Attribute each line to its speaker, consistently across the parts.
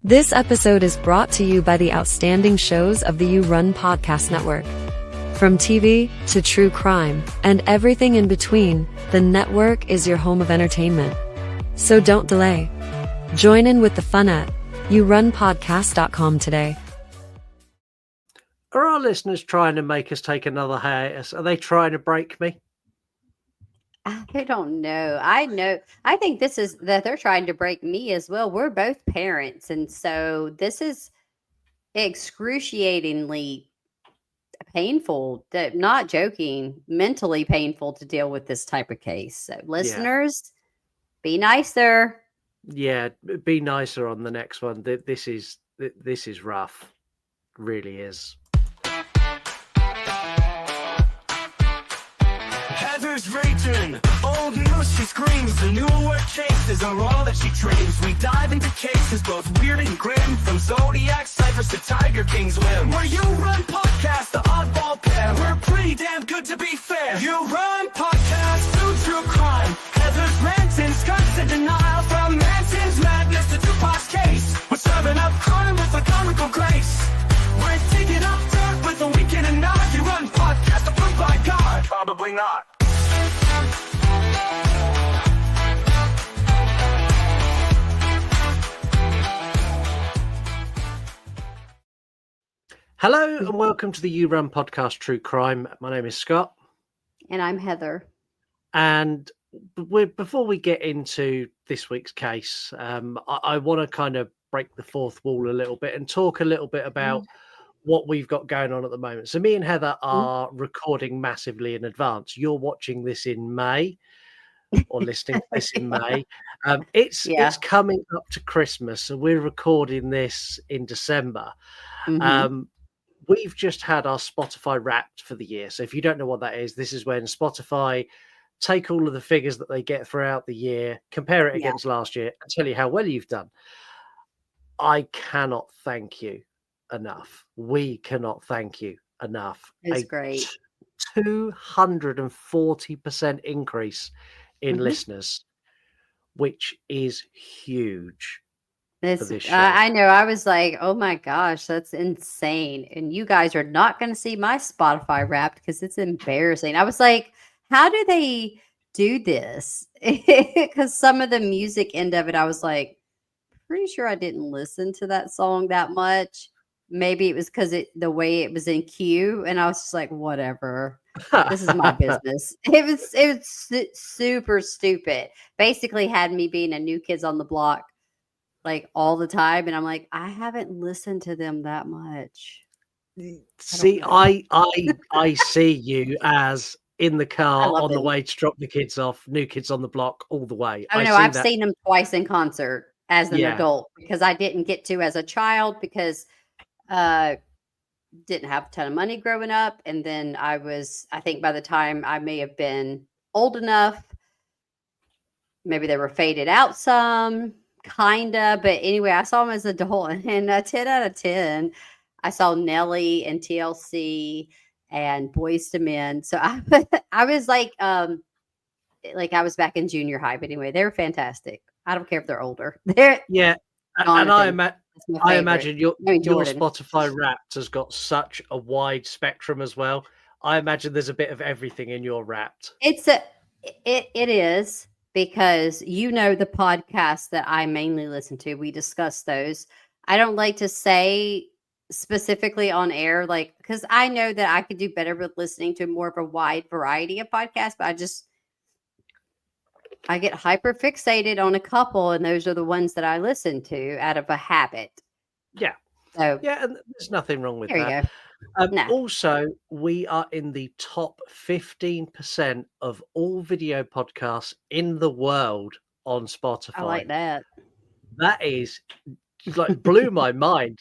Speaker 1: This episode is brought to you by the outstanding shows of the You Run Podcast Network. From TV to true crime and everything in between, the network is your home of entertainment. So don't delay. Join in with the fun at yourunpodcast.com today.
Speaker 2: Are our listeners trying to make us take another hiatus? Are they trying to break me?
Speaker 3: I don't know. I think this is that they're trying to break me as well. We're both parents. And so this is excruciatingly painful, not joking, mentally painful to deal with this type of case. So listeners, be nicer.
Speaker 2: Yeah, be nicer on the next one. This is rough. Really is.
Speaker 4: Heather's raging, old news she screams. The new word chases are all that she dreams. We dive into cases both weird and grim, from Zodiac ciphers to Tiger King's whim. We're You Run Podcast, the oddball pair. We're pretty damn good to be fair. You Run Podcast, true crime. Heather's ranting, Scott's in denial. From Manson's madness to Tupac's case, we're serving up crime with a comical grace. We're digging up dirt with a weekend and nod. You Run Podcast, approved by God. Probably not.
Speaker 2: Hello and welcome to the You Run Podcast True Crime. My name is Scott.
Speaker 3: And I'm Heather.
Speaker 2: And before we get into this week's case, I want to kind of break the fourth wall a little bit and talk a little bit about what we've got going on at the moment. So me and Heather are recording massively in advance. You're watching this in May or listening to this in May. It's coming up to Christmas, so we're recording this in December. We've just had our Spotify Wrapped for the year. So if you don't know what that is, this is when Spotify take all of the figures that they get throughout the year, compare it against last year, and tell you how well you've done. I cannot thank you enough. We cannot thank you enough.
Speaker 3: It's great.
Speaker 2: 240% increase in listeners, which is huge.
Speaker 3: I know. I was like, oh my gosh, that's insane. And you guys are not going to see my Spotify Wrapped because it's embarrassing. I was like, how do they do this? Because some of the music end of it, I was like, pretty sure I didn't listen to that song that much. Maybe it was because the way it was in queue, and I was just like, whatever. This is my business. It was super stupid. Basically, had me being a New Kids on the Block like all the time, and I'm like, I haven't listened to them that much.
Speaker 2: See, I see you as in the car on the way to drop the kids off, New Kids on the Block all the way.
Speaker 3: I know. I've seen them twice in concert as an adult because I didn't get to as a child because didn't have a ton of money growing up. And then I think by the time I may have been old enough, maybe they were faded out some, kinda. But anyway, I saw them as an adult, and 10 out of 10, I saw Nelly and TLC and Boyz II Men. So I was like I was back in junior high. But anyway, they were fantastic. I don't care if they're older. And
Speaker 2: I imagine your Spotify Wrapped has got such a wide spectrum as well. I imagine there's a bit of everything in your Wrapped.
Speaker 3: It is, because the podcasts that I mainly listen to, we discuss those. I don't like to say specifically on air, because I know that I could do better with listening to more of a wide variety of podcasts, but I get hyper fixated on a couple, and those are the ones that I listen to out of a habit.
Speaker 2: Yeah.
Speaker 3: So
Speaker 2: and there's nothing wrong with that.
Speaker 3: There you go.
Speaker 2: Also, we are in the top 15% of all video podcasts in the world on Spotify.
Speaker 3: I like that.
Speaker 2: That is blew my mind.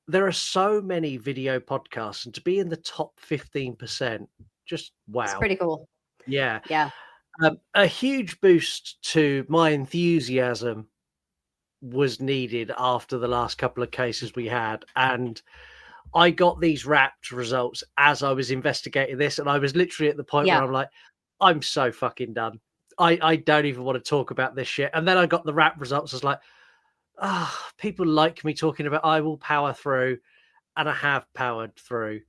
Speaker 2: There are so many video podcasts, and to be in the top 15%, just wow.
Speaker 3: It's pretty cool.
Speaker 2: Yeah.
Speaker 3: Yeah.
Speaker 2: A huge boost to my enthusiasm was needed after the last couple of cases we had. And I got these Wrapped results as I was investigating this. And I was literally at the point where I'm like, I'm so fucking done. I don't even want to talk about this shit. And then I got the Wrapped results. I was like, people like me talking about I will power through, and I have powered through.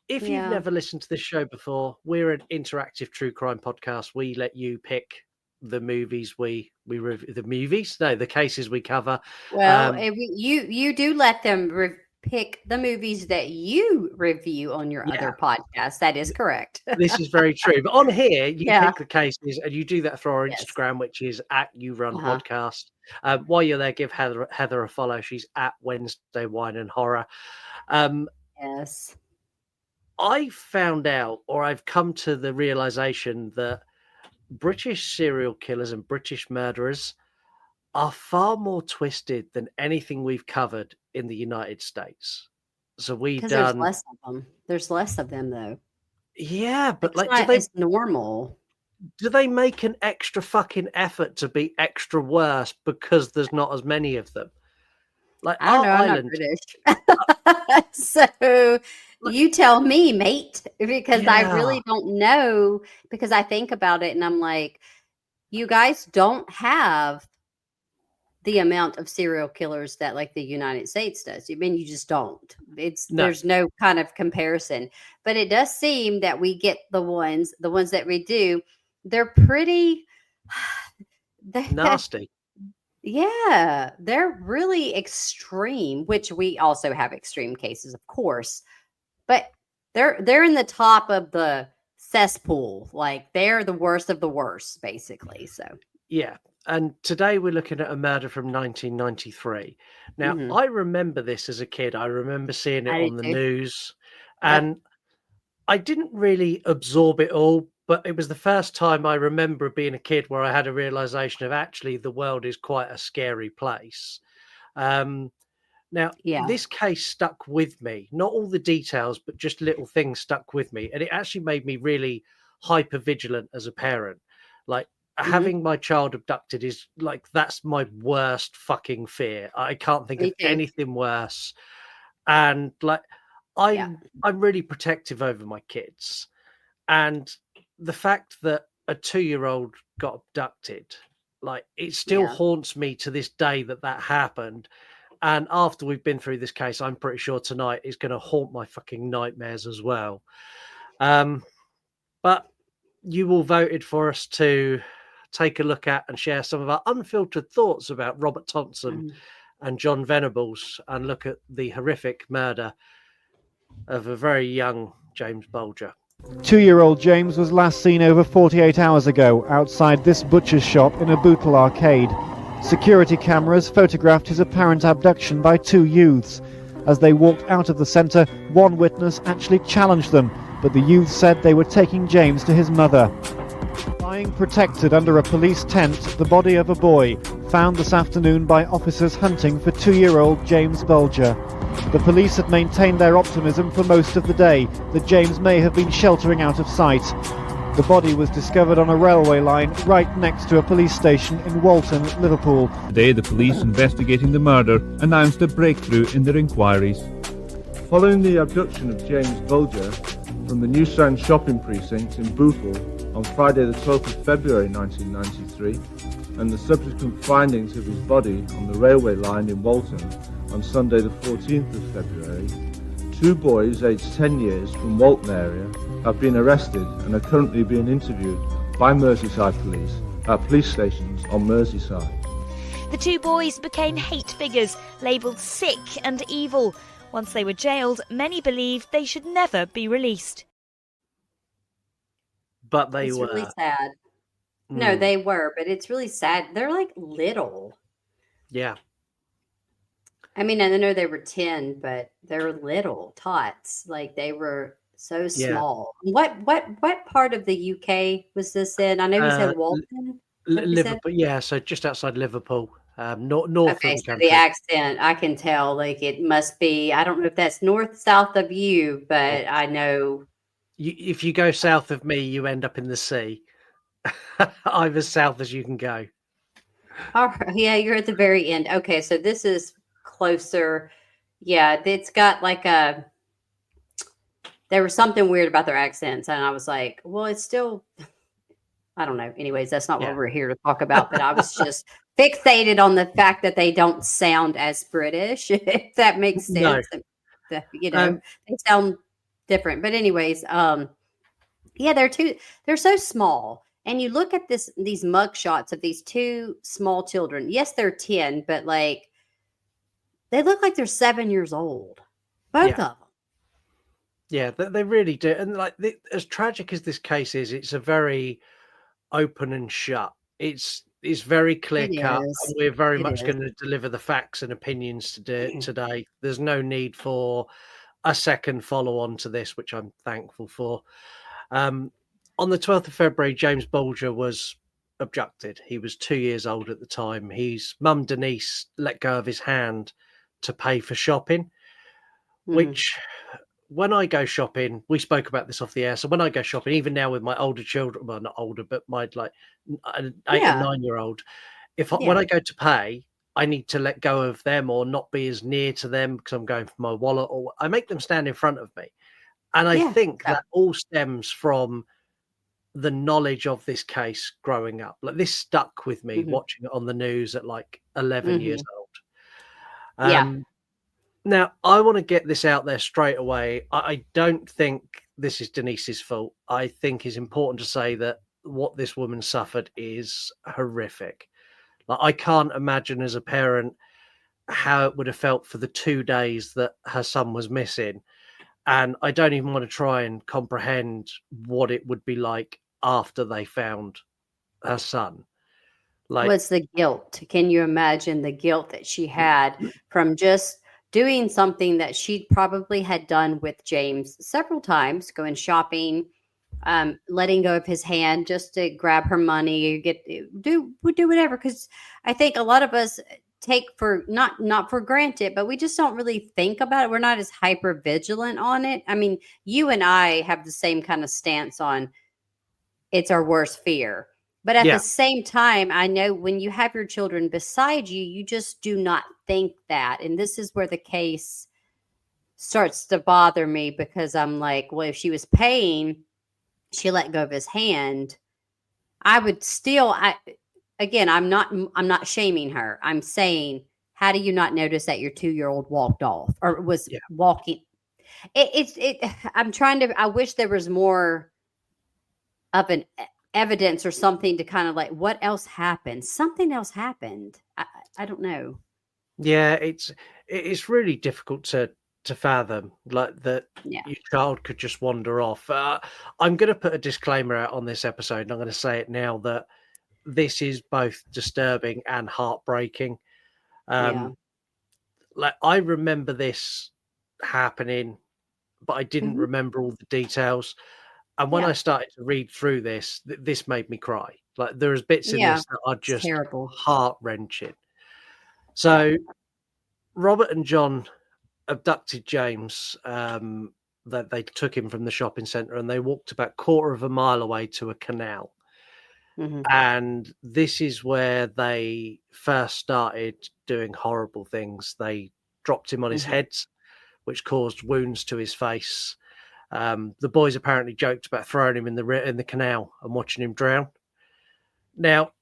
Speaker 2: If you've
Speaker 3: Yeah.
Speaker 2: never listened to this show before, we're an interactive true crime podcast. We let you pick the movies we review, the cases we cover.
Speaker 3: Well, you do let them pick the movies that you review on your other podcasts. That is correct.
Speaker 2: This is very true. But on here, you
Speaker 3: Yeah.
Speaker 2: pick the cases, and you do that through our
Speaker 3: Yes.
Speaker 2: Instagram, which is at You Run
Speaker 3: Uh-huh.
Speaker 2: Podcast. While you're there, give Heather a follow. She's at Wednesday Wine and Horror.
Speaker 3: Yes.
Speaker 2: I found out, or I've come to the realization that British serial killers and British murderers are far more twisted than anything we've covered in the United States. So
Speaker 3: Because there's less of them. There's less of them, though.
Speaker 2: Yeah, but
Speaker 3: it's not as normal.
Speaker 2: Do they make an extra fucking effort to be extra worse because there's not as many of them? Like,
Speaker 3: I don't know. I'm not British. So you tell me, mate, because I really don't know, because I think about it and I'm like, you guys don't have the amount of serial killers that like the United States does. I mean, you just don't. There's no kind of comparison. But it does seem that we get the ones that we do, they're pretty
Speaker 2: nasty.
Speaker 3: Yeah, they're really extreme, which we also have extreme cases, of course. But they're in the top of the cesspool. Like they're the worst of the worst, basically. So
Speaker 2: yeah. And today we're looking at a murder from 1993. Now, I remember this as a kid. I remember seeing it on the news. And I didn't really absorb it all, but it was the first time I remember being a kid where I had a realization of actually the world is quite a scary place. Now, this case stuck with me. Not all the details, but just little things stuck with me. And it actually made me really hyper vigilant as a parent. Like, having my child abducted is like, that's my worst fucking fear. I can't think of anything worse. And like, I'm really protective over my kids. And the fact that a 2-year-old got abducted, like, it still haunts me to this day that happened. And after we've been through this case, I'm pretty sure tonight is going to haunt my fucking nightmares as well. But you all voted for us to take a look at and share some of our unfiltered thoughts about Robert Thompson and John Venables, and look at the horrific murder of a very young James Bulger.
Speaker 5: 2-year-old James was last seen over 48 hours ago outside this butcher's shop in a Bootle arcade. Security cameras photographed his apparent abduction by 2 youths. As they walked out of the centre, one witness actually challenged them, but the youths said they were taking James to his mother. Lying protected under a police tent, the body of a boy, found this afternoon by officers hunting for 2-year-old James Bulger. The police had maintained their optimism for most of the day that James may have been sheltering out of sight. The body was discovered on a railway line right next to a police station in Walton, Liverpool.
Speaker 6: Today, the police investigating the murder announced a breakthrough in their inquiries.
Speaker 7: Following the abduction of James Bulger from the New Strand shopping precinct in Bootle on Friday the 12th of February 1993, and the subsequent findings of his body on the railway line in Walton on Sunday the 14th of February, 2 boys aged 10 years from Walton area have been arrested and are currently being interviewed by Merseyside police at police stations on Merseyside.
Speaker 8: The 2 boys became hate figures, labelled sick and evil. Once they were jailed, many believed they should never be released.
Speaker 2: But they were.
Speaker 3: It's really sad. No, they were, but it's really sad. They're like little.
Speaker 2: Yeah.
Speaker 3: I mean, I know they were 10, but they're little tots. Like they were so small. What part of the UK was this in? I know you said Walton.
Speaker 2: Liverpool. Yeah, so just outside Liverpool. North
Speaker 3: okay,
Speaker 2: of the
Speaker 3: so
Speaker 2: country.
Speaker 3: the accent, I can tell. Like it must be. I don't know if that's north, south of you, but I know.
Speaker 2: If you go south of me, you end up in the sea. I'm as south as you can go.
Speaker 3: Oh, yeah, you're at the very end. Okay, so this is closer. Yeah, it's got like a. There was something weird about their accents, and I was like, well, it's still. I don't know. Anyways, that's not
Speaker 2: Yeah.
Speaker 3: what we're here to talk about. But I was just fixated on the fact that they don't sound as British, if that makes
Speaker 2: No.
Speaker 3: sense. They sound different. But anyways, yeah, they're so small. And you look at these mug shots of these two small children. Yes, they're 10, but like they look like they're 7 years old. Both of them.
Speaker 2: Yeah, they really do. And like as tragic as this case is, it's a very open and shut. It's very clear cut, and we're very much going to deliver the facts and opinions today. There's no need for a second follow on to this, which I'm thankful for. On the 12th of February, James Bulger was abducted. He was 2 years old at the time. His mum, Denise, let go of his hand to pay for shopping, which when I go shopping, we spoke about this off the air. So when I go shopping, even now with my older children, well, not older, but my like 8 and 9 year old, when I go to pay, I need to let go of them or not be as near to them because I'm going for my wallet, or I make them stand in front of me. And I think that all stems from the knowledge of this case growing up. Like this stuck with me watching it on the news at like 11 years old. Now, I want to get this out there straight away. I don't think this is Denise's fault. I think it's important to say that what this woman suffered is horrific. Like, I can't imagine as a parent how it would have felt for the 2 days that her son was missing. And I don't even want to try and comprehend what it would be like after they found her son. Like,
Speaker 3: what's the guilt? Can you imagine the guilt that she had from just doing something that she probably had done with James several times, going shopping, letting go of his hand just to grab her money, do whatever. Because I think a lot of us take for not for granted, but we just don't really think about it. We're not as hyper vigilant on it. I mean, you and I have the same kind of stance on it's our worst fear. But at the same time, I know when you have your children beside you, you just do not think that. And this is where the case starts to bother me, because I'm like, well, if she was paying, she let go of his hand. I would still, again, I'm not shaming her. I'm saying, how do you not notice that your 2-year-old walked off or was walking? I wish there was more of an evidence or something to kind of like, what else happened? Something else happened. I don't know.
Speaker 2: Yeah, it's really difficult to fathom, like that your child could just wander off. I'm going to put a disclaimer out on this episode, and I'm going to say it now that this is both disturbing and heartbreaking. Like I remember this happening, but I didn't remember all the details. And when I started to read through this, this made me cry. Like there's bits in this that are just heart-wrenching. So Robert and John abducted James. That they took him from the shopping centre and they walked about a quarter of a mile away to a canal. And this is where they first started doing horrible things. They dropped him on his head, which caused wounds to his face. The boys apparently joked about throwing him in the canal and watching him drown. Now,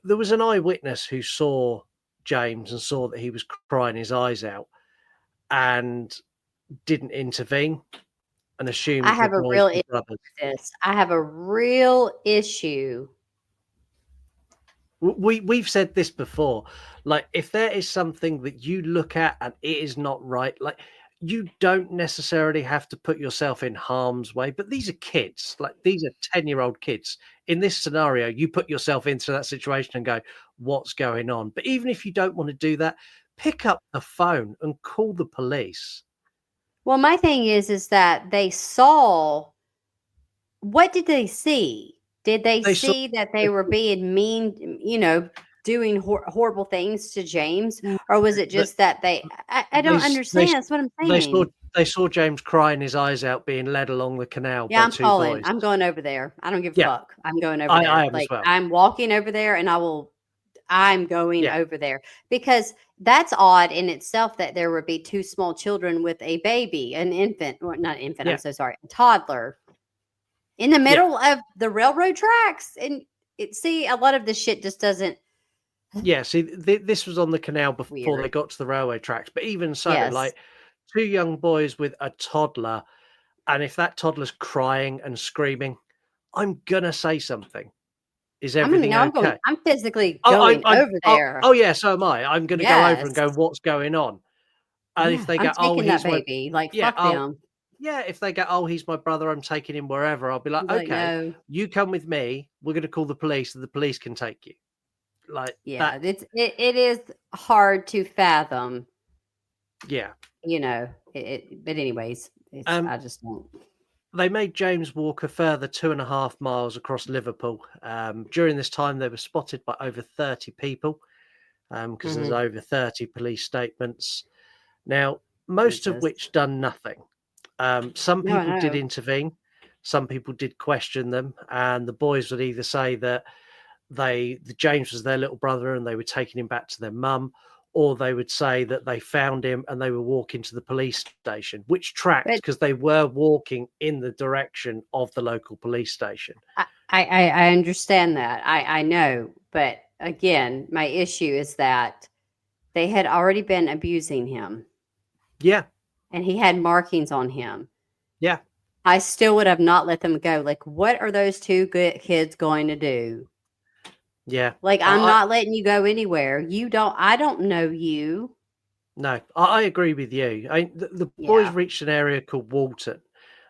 Speaker 2: there was an eyewitness who saw James and saw that he was crying his eyes out and didn't intervene and assumed
Speaker 3: I have a real issue with this. I have a real issue.
Speaker 2: We've said this before. Like, if there is something that you look at and it is not right, like, you don't necessarily have to put yourself in harm's way, but these are kids. Like, these are 10-year-old kids. In this scenario, you put yourself into that situation and go, what's going on? But even if you don't want to do that, pick up the phone and call the police.
Speaker 3: Well, my thing is that they saw, what did they see? Did they see that they were being mean, doing horrible things to James? Or was it just that I don't understand. That's what I'm saying.
Speaker 2: They saw James crying his eyes out being led along the canal by
Speaker 3: I'm
Speaker 2: two
Speaker 3: calling.
Speaker 2: boys.
Speaker 3: I'm going over there. I don't give a fuck. I'm going over there.
Speaker 2: I am as well.
Speaker 3: I'm walking over there and I'm going over there, because that's odd in itself that there would be two small children with a baby, an infant, or not infant, I'm so sorry, a toddler. in the middle of the railroad tracks. And see, a lot of this shit just doesn't.
Speaker 2: Yeah, see, this was on the canal before they
Speaker 3: Weird.
Speaker 2: got to the railway tracks. But even so,
Speaker 3: Yes.
Speaker 2: like 2 young boys with a toddler, and if that toddler's crying and screaming, I'm gonna say something. Is everything okay?
Speaker 3: I'm physically going over there.
Speaker 2: Oh, yeah, so am I. I'm gonna go over and go,
Speaker 3: Yes.
Speaker 2: what's going on? And if they
Speaker 3: I'm
Speaker 2: go, oh,
Speaker 3: taking that
Speaker 2: he's my
Speaker 3: baby. Like,
Speaker 2: yeah,
Speaker 3: fuck them.
Speaker 2: yeah, if they go, oh, he's my brother, I'm taking him wherever, I'll be like,
Speaker 3: Like,
Speaker 2: okay,
Speaker 3: no.
Speaker 2: you come with me. We're gonna call the police, so the police can take you. Like,
Speaker 3: Yeah,
Speaker 2: that,
Speaker 3: it is hard to fathom,
Speaker 2: yeah.
Speaker 3: you know. But anyways, I just don't.
Speaker 2: They made James walk a further 2.5 miles across Liverpool. During this time, they were spotted by over 30 people because there's over 30 police statements. Now, most of
Speaker 3: Jesus.
Speaker 2: which done nothing. Some
Speaker 3: No, I
Speaker 2: people did
Speaker 3: know.
Speaker 2: intervene. Some people did question them, and the boys would either say that James was their little brother and they were taking him back to their mum, or they would say that they found him and they were walking to the police station, which tracked
Speaker 3: But
Speaker 2: because they were walking in the direction of the local police station.
Speaker 3: I understand that. I know. But again, my issue is that they had already been abusing him.
Speaker 2: Yeah.
Speaker 3: And he had markings on him.
Speaker 2: Yeah.
Speaker 3: I still would have not let them go. Like, what are those two good kids going to do?
Speaker 2: Yeah.
Speaker 3: Like, I'm not letting you go anywhere. I don't know you.
Speaker 2: No, I agree with you. The boys reached an area called Walton.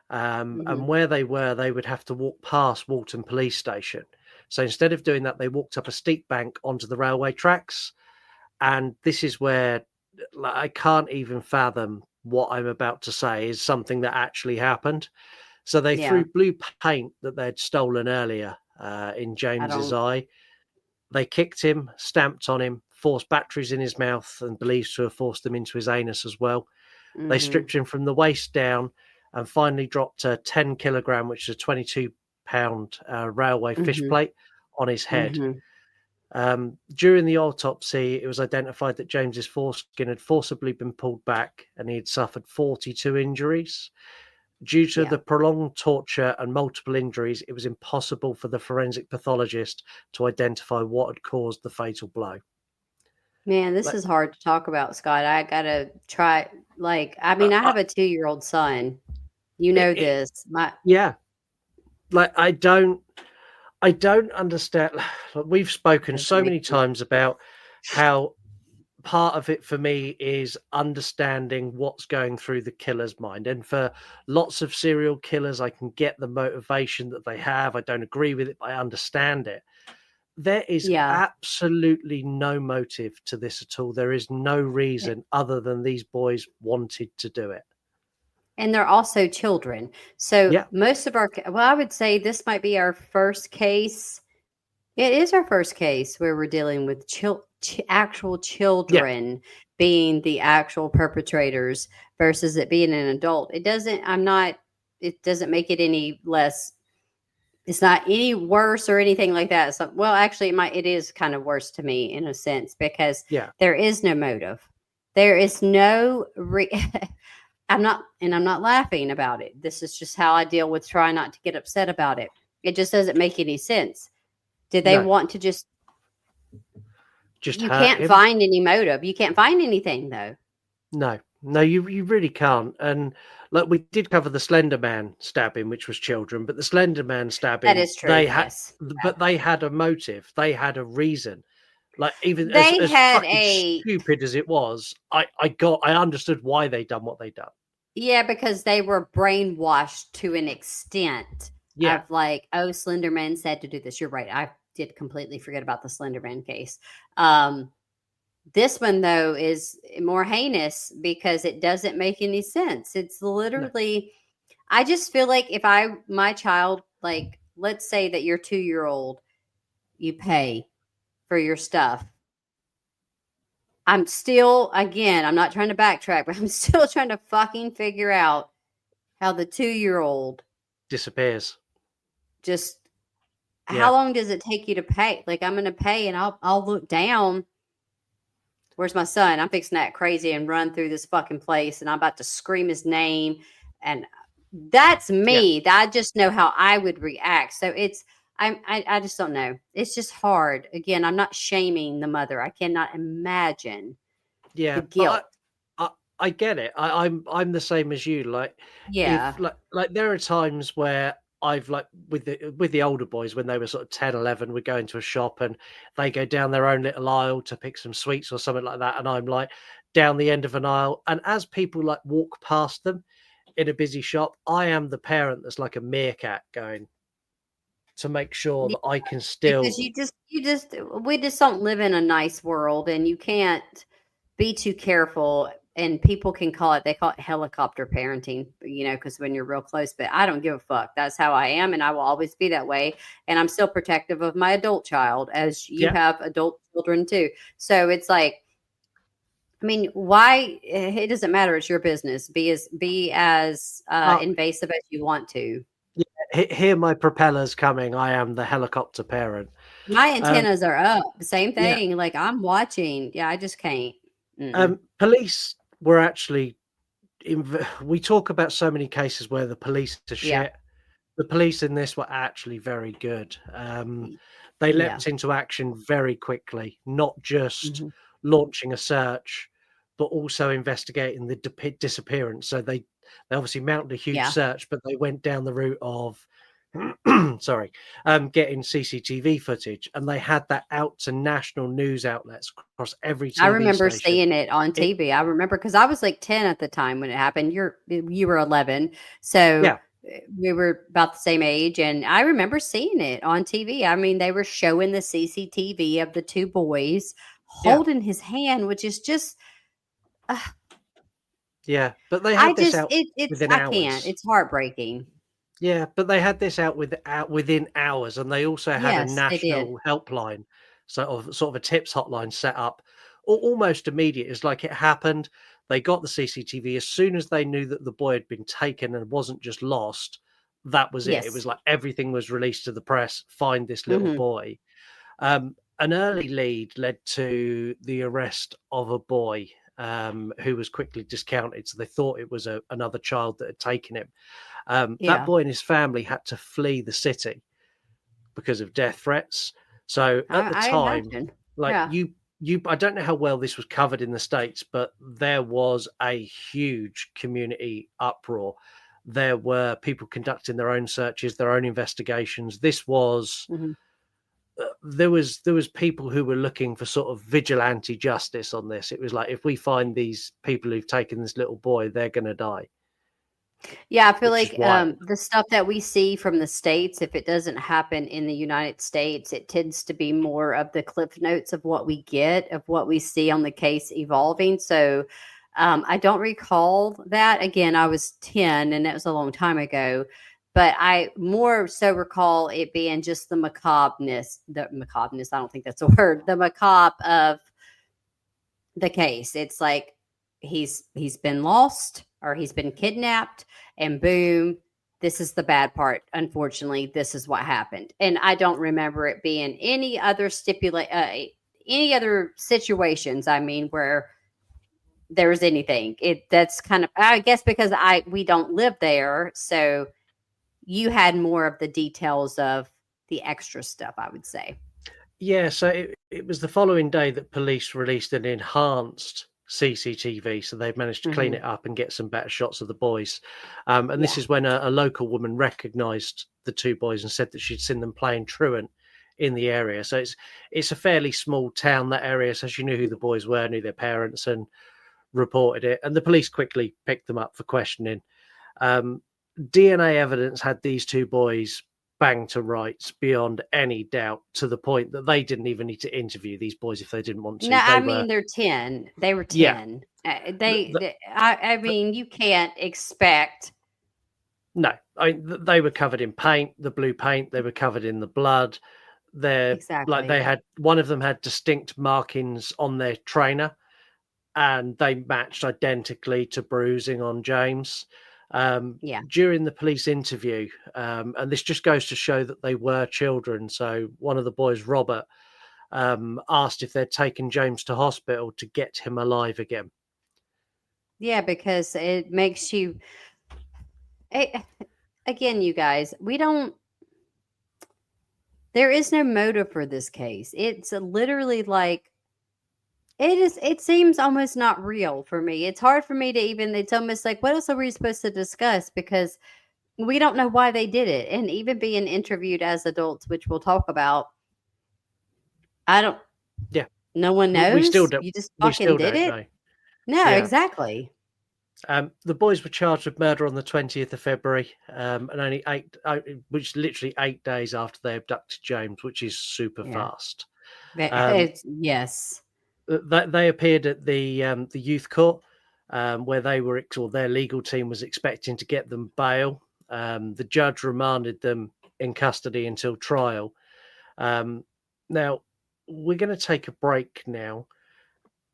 Speaker 2: And where they were, they would have to walk past Walton Police Station. So instead of doing that, they walked up a steep bank onto the railway tracks. And this is where I can't even fathom what I'm about to say is something that actually happened. So they threw blue paint that they'd stolen earlier in James's eye. They kicked him, stamped on him, forced batteries in his mouth, and believed to have forced them into his anus as well. They stripped him from the waist down and finally dropped a 10 kilogram, which is a 22-pound railway fish plate, on his head. During the autopsy, it was identified that James's foreskin had forcibly been pulled back and he had suffered 42 injuries. Due to the prolonged torture and multiple injuries, it was impossible for the forensic pathologist to identify what had caused the fatal blow.
Speaker 3: Man, this is hard to talk about, Scott. I gotta try. Like, I mean, I have a 2-year-old son. You know this.
Speaker 2: Like, I don't understand. We've spoken so many times about how part of it for me is understanding what's going through the killer's mind. And for lots of serial killers, I can get the motivation that they have. I don't agree with it, but I understand it. There is absolutely no motive to this at all. There is no reason other than these boys wanted to do it.
Speaker 3: And they're also children. So most of I would say this might be our first case. It is our first case where we're dealing with actual children being the actual perpetrators versus it being an adult. It doesn't make it any less. It's not any worse or anything like that. So, well, actually, it is kind of worse to me in a sense because there is no motive. There is no. I'm not laughing about it. This is just how I deal with trying not to get upset about it. It just doesn't make any sense. Did they want to just you can't find any motive. You can't find anything though.
Speaker 2: No, you really can't. And like we did cover the Slender Man stabbing, which was children, but the Slender Man stabbing,
Speaker 3: that is true.
Speaker 2: But they had a motive. They had a reason. Like even
Speaker 3: they
Speaker 2: as
Speaker 3: had
Speaker 2: fucking stupid as it was, I understood why they done what they done.
Speaker 3: Yeah, because they were brainwashed to an extent.
Speaker 2: Yeah.
Speaker 3: Of like, oh, Slender Man said to do this. You're right. I did completely forget about the Slender Man case. This one, though, is more heinous because it doesn't make any sense. It's literally, I just feel like if my child, like, let's say that your 2-year-old, you pay for your stuff. I'm still, again, I'm not trying to backtrack, but I'm still trying to fucking figure out how the 2-year-old
Speaker 2: disappears.
Speaker 3: Just how long does it take you to pay? Like, I'm going to pay and I'll look down. Where's my son? I'm fixing that crazy and run through this fucking place and I'm about to scream his name. And that's me. I just know how I would react. So I just don't know. It's just hard. Again, I'm not shaming the mother. I cannot imagine
Speaker 2: Yeah,
Speaker 3: the guilt.
Speaker 2: I get it. I'm the same as you. Like,
Speaker 3: Yeah.
Speaker 2: if like there are times where I've like with the older boys when they were sort of 10, 11, we go into a shop and they go down their own little aisle to pick some sweets or something like that, and I'm like down the end of an aisle, and as people like walk past them in a busy shop, I am the parent that's like a meerkat going to make sure
Speaker 3: Yeah,
Speaker 2: that I can still.
Speaker 3: because we just don't live in a nice world, and you can't be too careful. And people they call it helicopter parenting, because when you're real close. But I don't give a fuck. That's how I am, and I will always be that way. And I'm still protective of my adult child, as you have adult children too. So it's like, I mean, why? It doesn't matter. It's your business. Be as invasive as you want to.
Speaker 2: Hear my propellers coming. I am the helicopter parent.
Speaker 3: My antennas are up. Same
Speaker 2: Yeah.
Speaker 3: thing. Like, I'm watching. Yeah, I just can't.
Speaker 2: Police were actually. We talk about so many cases where the police are shit.
Speaker 3: Yeah.
Speaker 2: The police in this were actually very good. They leapt into action very quickly, not just launching a search, but also investigating the disappearance. So they obviously mounted a huge search, but they went down the route of getting CCTV footage, and they had that out to national news outlets across every TV
Speaker 3: I remember
Speaker 2: station.
Speaker 3: seeing it on TV. I remember because I was like 10 at the time when it happened. You were 11, so we were about the same age, and I remember seeing it on TV. I mean, they were showing the CCTV of the two boys holding his hand, which is just.
Speaker 2: But they had this out within hours.
Speaker 3: Can't. It's heartbreaking.
Speaker 2: Yeah, but they had this out within hours, and they also had a national helpline, sort of a tips hotline set up, almost immediate. It's like it happened. They got the CCTV as soon as they knew that the boy had been taken and wasn't just lost. That was it. It was like everything was released to the press. Find this little boy. An early lead led to the arrest of a boy who was quickly discounted. So they thought it was another child that had taken him. That boy and his family had to flee the city because of death threats. So at the time, I don't know how well this was covered in the States, but there was a huge community uproar. There were people conducting their own searches, their own investigations. This was there was people who were looking for sort of vigilante justice on this. It was like, if we find these people who've taken this little boy, they're going to die.
Speaker 3: Yeah, I feel like the stuff that we see from the States, if it doesn't happen in the United States, it tends to be more of the cliff notes of what we get, of what we see on the case evolving. So I don't recall that. Again, I was 10 and that was a long time ago. But I more so recall it being just the macabreness, I don't think that's a word, the macabre of the case. It's like he's been lost or he's been kidnapped, and boom, this is the bad part. Unfortunately, this is what happened. And I don't remember it being any other any other situations, I mean, where there was anything. That's kind of, I guess, because we don't live there, so you had more of the details of the extra stuff, I would say.
Speaker 2: Yeah, so it was the following day that police released an enhanced CCTV, so they've managed to clean it up and get some better shots of the boys. And this is when a local woman recognised the two boys and said that she'd seen them playing truant in the area. So it's a fairly small town, that area, so she knew who the boys were, knew their parents, and reported it. And the police quickly picked them up for questioning. DNA evidence had these two boys banged to rights beyond any doubt, to the point that they didn't even need to interview these boys if they didn't want to.
Speaker 3: No, I mean, they're 10. They were 10. Yeah. I mean, you can't expect.
Speaker 2: No, they were covered in paint, the blue paint. They were covered in the blood. Like they had, one of them had distinct markings on their trainer, and they matched identically to bruising on James. During the police interview, and this just goes to show that they were children. So one of the boys, Robert, asked if they'd taken James to hospital to get him alive again.
Speaker 3: Yeah, because it makes you, again, you guys, there is no motive for this case. It's literally like, it seems almost not real for me. It's hard for me to even, it's almost like, what else are we supposed to discuss? Because we don't know why they did it. And even being interviewed as adults, which we'll talk about, no one knows.
Speaker 2: We still don't.
Speaker 3: You just fucking did it.
Speaker 2: Know.
Speaker 3: No, exactly.
Speaker 2: The boys were charged with murder on the 20th of February, and only which literally 8 days after they abducted James, which is super fast.
Speaker 3: Yes.
Speaker 2: They appeared at the youth court, where their legal team was expecting to get them bail. The judge remanded them in custody until trial. Now, we're going to take a break now.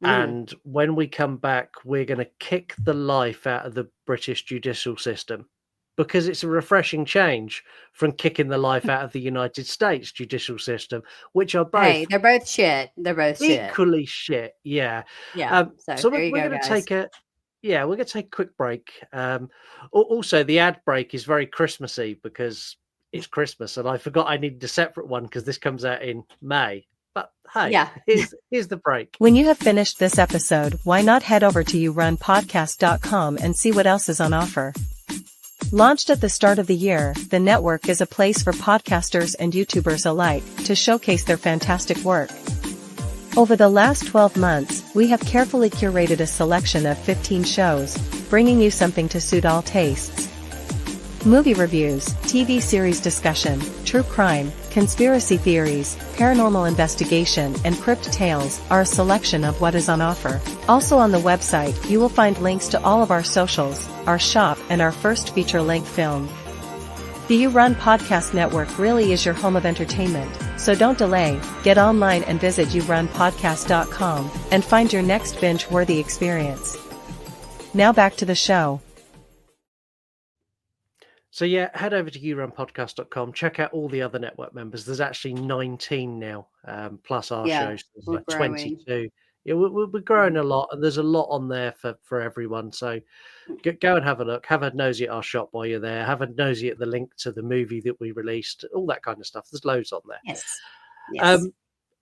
Speaker 2: And when we come back, we're going to kick the life out of the British judicial system, because it's a refreshing change from kicking the life out of the United States judicial system, which are both
Speaker 3: they're both shit. They're both
Speaker 2: equally shit. Yeah.
Speaker 3: Yeah.
Speaker 2: So we're going to take we're going to take a quick break. Also, the ad break is very Christmassy because it's Christmas, and I forgot I needed a separate one because this comes out in May. But hey, here's the break.
Speaker 9: When you have finished this episode, why not head over to yourunpodcast.com and see what else is on offer. Launched at the start of the year, the network is a place for podcasters and YouTubers alike to showcase their fantastic work. Over the last 12 months, we have carefully curated a selection of 15 shows, bringing you something to suit all tastes. Movie reviews, TV series discussion, true crime, conspiracy theories, paranormal investigation, and crypt tales are a selection of what is on offer. Also on the website, you will find links to all of our socials, our shop, and our first feature-length film. The You Run Podcast Network really is your home of entertainment, so don't delay, get online and visit yourunpodcast.com and find your next binge-worthy experience. Now back to the show.
Speaker 2: So head over to yourunpodcast.com, check out all the other network members. There's actually 19 now, plus our shows. There's like 22. Yeah, we're growing a lot, and there's a lot on there for everyone. So go and have a look. Have a nosy at our shop while you're there. Have a nosy at the link to the movie that we released, all that kind of stuff. There's loads on there.
Speaker 3: Yes.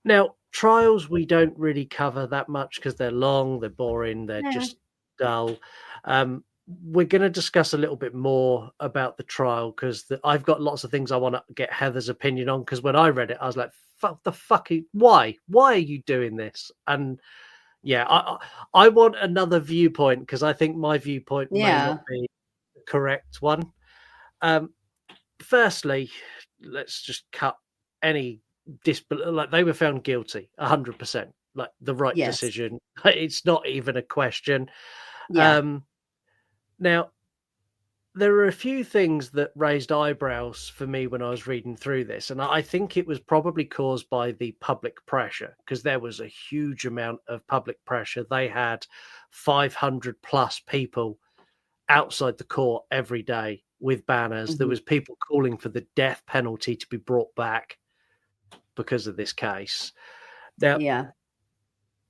Speaker 2: Now, trials we don't really cover that much because they're long, they're boring, they're just dull. We're going to discuss a little bit more about the trial because I've got lots of things I want to get Heather's opinion on, because when I read it, I was like, why are you doing this? And I want another viewpoint, because I think my viewpoint may not be the correct one. Firstly, let's just cut any like they were found guilty 100%, like the right decision. It's not even a question. Now, there are a few things that raised eyebrows for me when I was reading through this, and I think it was probably caused by the public pressure, because there was a huge amount of public pressure. They had 500 plus people outside the court every day with banners. There was people calling for the death penalty to be brought back because of this case. Now,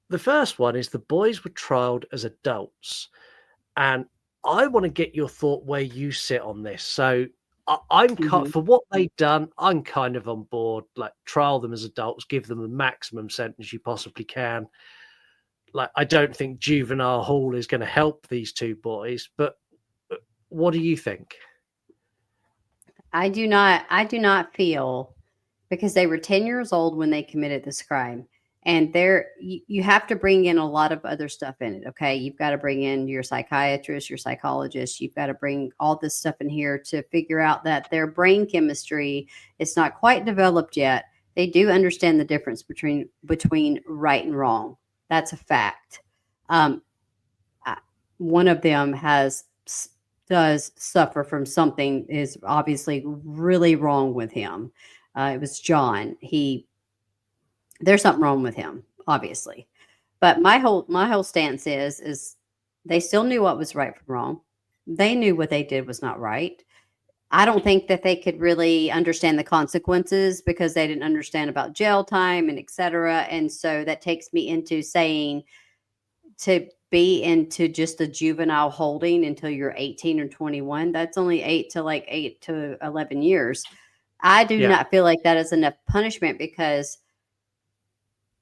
Speaker 2: the first one is the boys were trialed as adults, and I want to get your thought where you sit on this. So I'm for what they've done, I'm kind of on board. Like, trial them as adults, give them the maximum sentence you possibly can. Like, I don't think juvenile hall is going to help these two boys, but what do you think?
Speaker 3: I do not feel, because they were 10 years old when they committed this crime. And you have to bring in a lot of other stuff in it. Okay. You've got to bring in your psychiatrist, your psychologist. You've got to bring all this stuff in here to figure out that their brain chemistry is not quite developed yet. They do understand the difference between right and wrong. That's a fact. One of them does suffer from something is obviously really wrong with him. It was John. There's something wrong with him, obviously. But my whole stance is they still knew what was right from wrong. They knew what they did was not right. I don't think that they could really understand the consequences because they didn't understand about jail time and et cetera. And so that takes me into saying, to be into just a juvenile holding until you're 18 or 21. That's only 8 to 11 years. I do not feel like that is enough punishment, because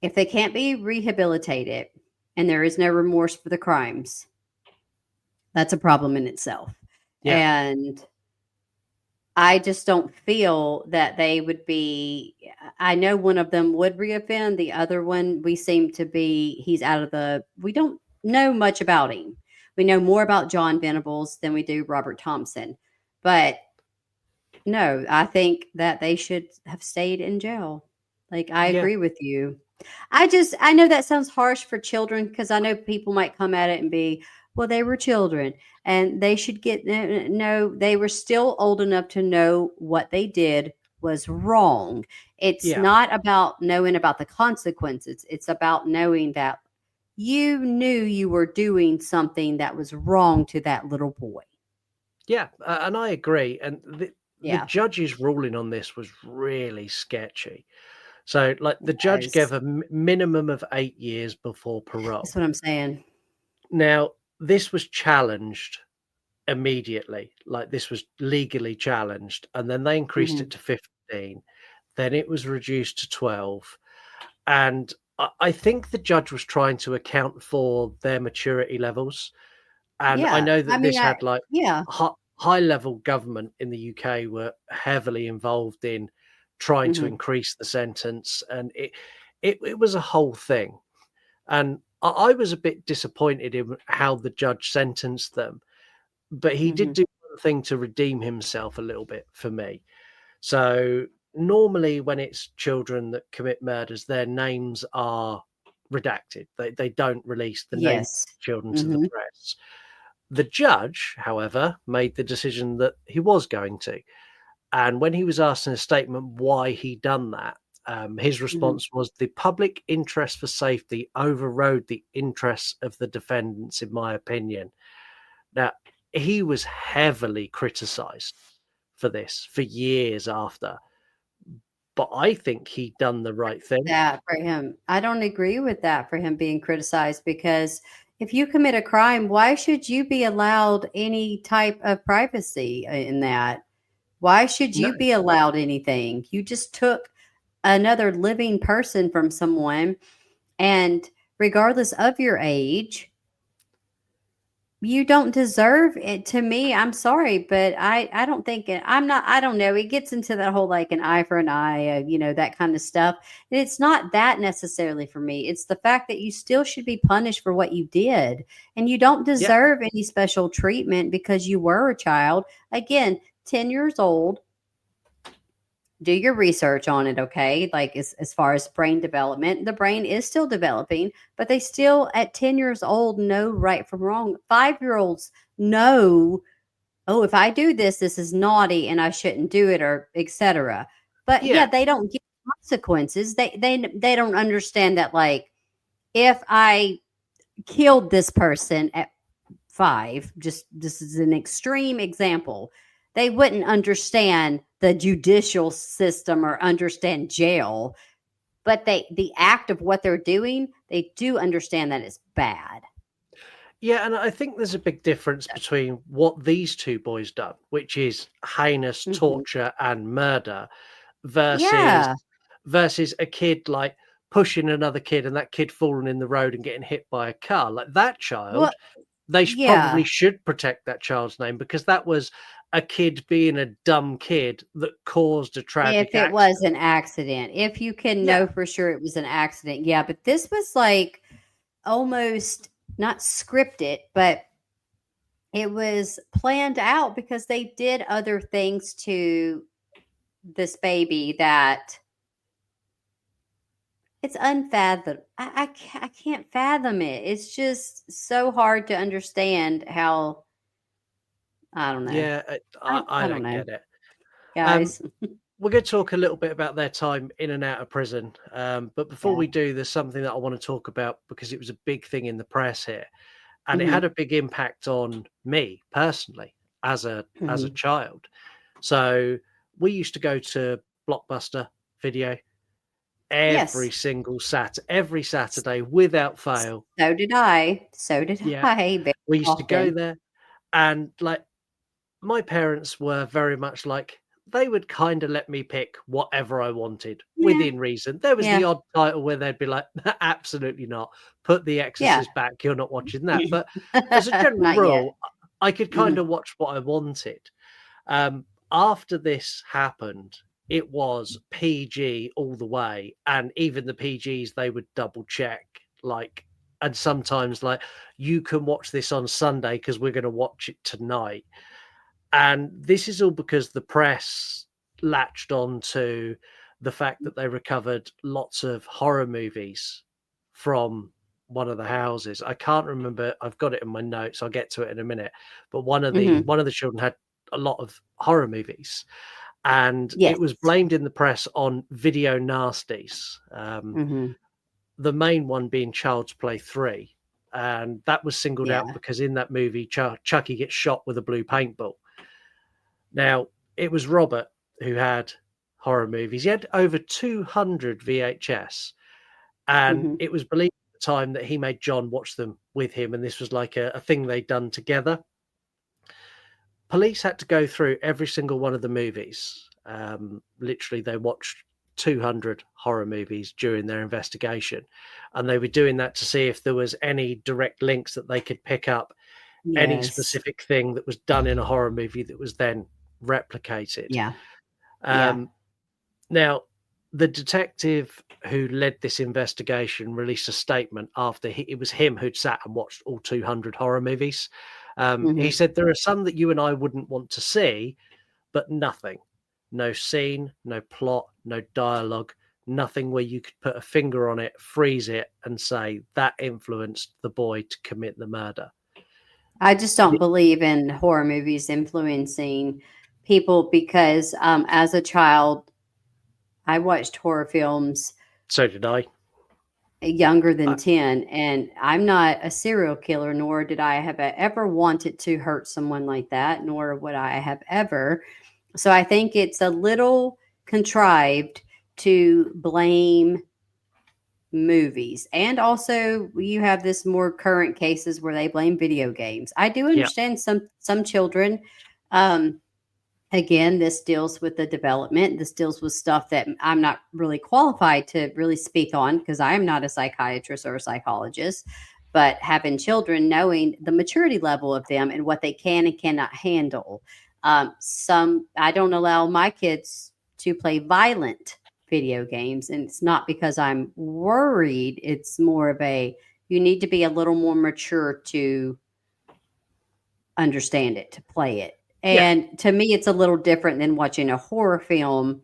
Speaker 3: if they can't be rehabilitated and there is no remorse for the crimes, that's a problem in itself. And I just don't feel that they would be. I know one of them would reoffend. The other one, he's out of we don't know much about him. We know more about John Venables than we do Robert Thompson. But no, I think that they should have stayed in jail. Like, I agree with you. I know that sounds harsh for children, because I know people might come at it and be, well, they were children and they should get, no, they were still old enough to know what they did was wrong. It's not about knowing about the consequences. It's about knowing that you knew you were doing something that was wrong to that little boy.
Speaker 2: Yeah, and I agree. And the judge's ruling on this was really sketchy. So, like, the judge gave a minimum of 8 years before parole.
Speaker 3: That's what I'm saying.
Speaker 2: Now, this was challenged immediately. Like, this was legally challenged. And then they increased it to 15. Then it was reduced to 12. And I think the judge was trying to account for their maturity levels. And I know that this had high-level government in the UK were heavily involved in trying to increase the sentence, and it was a whole thing. And I was a bit disappointed in how the judge sentenced them, but he did do one thing to redeem himself a little bit for me. So normally when it's children that commit murders, their names are redacted. They don't release the names of children to the press. The judge, however, made the decision that he was going to. And when he was asked in a statement why he'd done that, his response was, the public interest for safety overrode the interests of the defendants, in my opinion. Now, he was heavily criticised for this for years after. But I think he'd done the right thing.
Speaker 3: That for him. I don't agree with that for him being criticized, because if you commit a crime, why should you be allowed any type of privacy in that? Why should you be allowed anything? You just took another living person from someone, and regardless of your age, you don't deserve it. To me, I'm sorry, but I don't think I don't know. It gets into that whole, like, an eye for an eye, that kind of stuff. And it's not that necessarily for me. It's the fact that you still should be punished for what you did, and you don't deserve any special treatment because you were a child. Again, 10 years old. Do your research on it, okay? Like, as far as brain development, the brain is still developing, but they still, at 10 years old, know right from wrong. 5-year-olds know, oh, if I do this, this is naughty and I shouldn't do it, or etc. But they don't get consequences. They don't understand that, like, if I killed this person at 5, just this is an extreme example, they wouldn't understand the judicial system or understand jail, but the act of what they're doing, they do understand that it's bad.
Speaker 2: Yeah, and I think there's a big difference between what these two boys done, which is heinous torture and murder, versus a kid, like, pushing another kid and that kid falling in the road and getting hit by a car. Like, that child, they probably should protect that child's name, because that was a kid being a dumb kid that caused a tragic accident.
Speaker 3: If it was an accident, if you can know for sure it was an accident. Yeah, but this was, like, almost not scripted, but it was planned out, because they did other things to this baby that it's unfathomable. I can't fathom it. It's just so hard to understand how. I don't know.
Speaker 2: Yeah, I don't get it.
Speaker 3: Guys.
Speaker 2: We're going to talk a little bit about their time in and out of prison. But before we do, there's something that I want to talk about, because it was a big thing in the press here. And it had a big impact on me personally as a child. So we used to go to Blockbuster Video, every single every Saturday without fail.
Speaker 3: So did I.
Speaker 2: Yeah.
Speaker 3: Very
Speaker 2: We used to go
Speaker 3: often.
Speaker 2: there, and like my parents were very much like, they would kind of let me pick whatever I wanted within reason. There was the odd title where they'd be like, absolutely not. Put The Exorcist back. You're not watching that. But as a general
Speaker 3: Not
Speaker 2: rule,
Speaker 3: yet.
Speaker 2: I could kind of watch what I wanted. After this happened, it was PG all the way. And even the PGs, they would double check. Like, and sometimes like, you can watch this on Sunday because we're going to watch it tonight. And this is all because the press latched on to the fact that they recovered lots of horror movies from one of the houses. I can't remember. I've got it in my notes. I'll get to it in a minute. But one of the children had a lot of horror movies, and it was blamed in the press on video nasties. The main one being Child's Play 3. And that was singled out because in that movie, Chucky gets shot with a blue paintball. Now, it was Robert who had horror movies. He had over 200 VHS. And it was believed at the time that he made John watch them with him. And this was like a thing they'd done together. Police had to go through every single one of the movies. Literally, they watched 200 horror movies during their investigation. And they were doing that to see if there was any direct links that they could pick up, any specific thing that was done in a horror movie that was then replicated. Now, the detective who led this investigation released a statement after it was him who'd sat and watched all 200 horror movies. He said, there are some that you and I wouldn't want to see, but nothing. No scene, no plot, no dialogue, nothing where you could put a finger on it, freeze it, and say that influenced the boy to commit the murder.
Speaker 3: I just don't believe in horror movies influencing people because as a child, I watched horror films.
Speaker 2: So did I.
Speaker 3: Younger than 10. And I'm not a serial killer, nor did I have ever wanted to hurt someone like that, nor would I have ever. So I think it's a little contrived to blame movies. And also you have this more current cases where they blame video games. I do understand some children. Again, this deals with the development. This deals with stuff that I'm not really qualified to really speak on because I am not a psychiatrist or a psychologist. But having children, knowing the maturity level of them and what they can and cannot handle. I don't allow my kids to play violent video games, and it's not because I'm worried. It's more of you need to be a little more mature to understand it, to play it. And to me, it's a little different than watching a horror film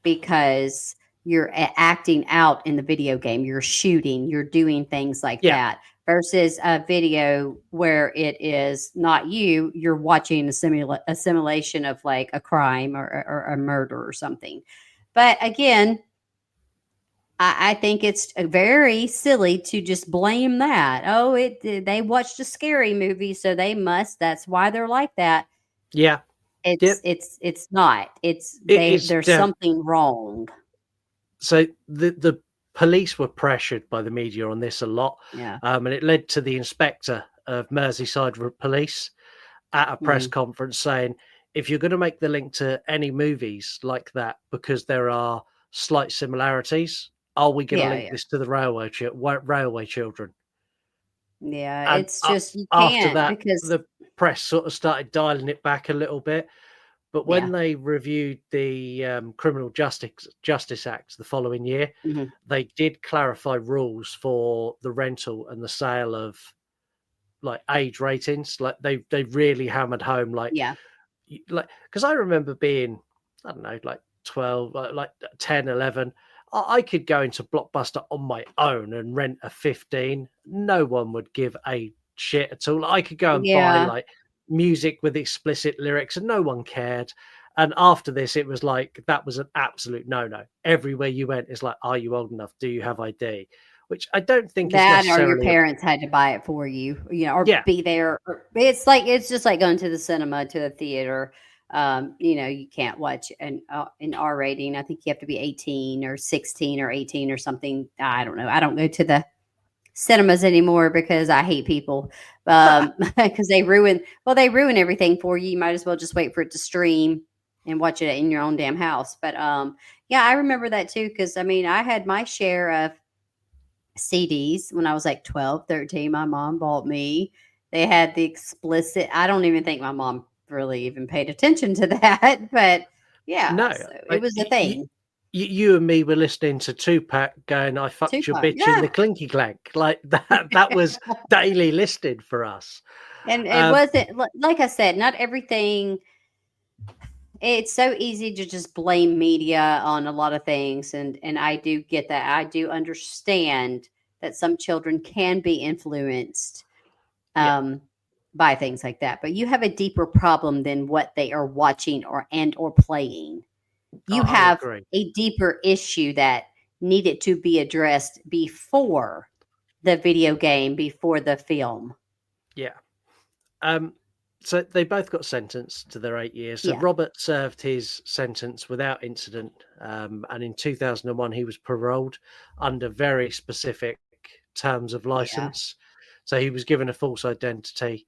Speaker 3: because you're acting out in the video game. You're shooting, you're doing things like that versus a video where it is not you're watching a simulation of like a crime or a murder or something. But again, I think it's very silly to just blame that. Oh, they watched a scary movie, so that's why they're like that.
Speaker 2: Yeah.
Speaker 3: It's not. There's something wrong.
Speaker 2: So the police were pressured by the media on this a lot. And it led to the inspector of Merseyside Police at a press conference saying, if you're going to make the link to any movies like that because there are slight similarities, are we going to link this to the railway children?
Speaker 3: Yeah,
Speaker 2: And
Speaker 3: it's just you can't
Speaker 2: after that,
Speaker 3: because
Speaker 2: the press sort of started dialing it back a little bit. But when they reviewed the Criminal Justice Act the following year, they did clarify rules for the rental and the sale of like age ratings. Like they really hammered home because I remember being, I don't know, like 12, like 10, 11. I could go into Blockbuster on my own and rent a 15. No one would give a shit at all. I could go and buy like music with explicit lyrics and no one cared. And after this, it was like, that was an absolute no-no. Everywhere you went is like, are you old enough? Do you have ID? Which I don't think
Speaker 3: that
Speaker 2: is necessarily...
Speaker 3: or your parents had to buy it for you, or be there. It's just like going to the cinema, to the theater. You can't watch an R rating. I think you have to be 18 or 16 or 18 or something. I don't know. I don't go to the cinemas anymore because I hate people, because they ruin everything for you. You might as well just wait for it to stream and watch it in your own damn house. But yeah, I remember that too, because I had my share of CDs when I was like 12, 13. My mom bought me. They had the explicit. I don't even think my mom really even paid attention to that, but yeah,
Speaker 2: No,
Speaker 3: so it was a thing.
Speaker 2: You and me were listening to Tupac going, "I fucked your
Speaker 3: Tupac,
Speaker 2: bitch in the clinky clank," like that. That was daily listed for us.
Speaker 3: And it wasn't, like I said, not everything. It's so easy to just blame media on a lot of things, and I do get that. I do understand that some children can be influenced by things like that, but you have a deeper problem than what they are watching or playing. You have a deeper issue that needed to be addressed before the video game, before the film.
Speaker 2: Yeah. So they both got sentenced to their 8 years. So
Speaker 3: Yeah.
Speaker 2: Robert served his sentence without incident. And in 2001, he was paroled under very specific terms of license. So he was given a false identity.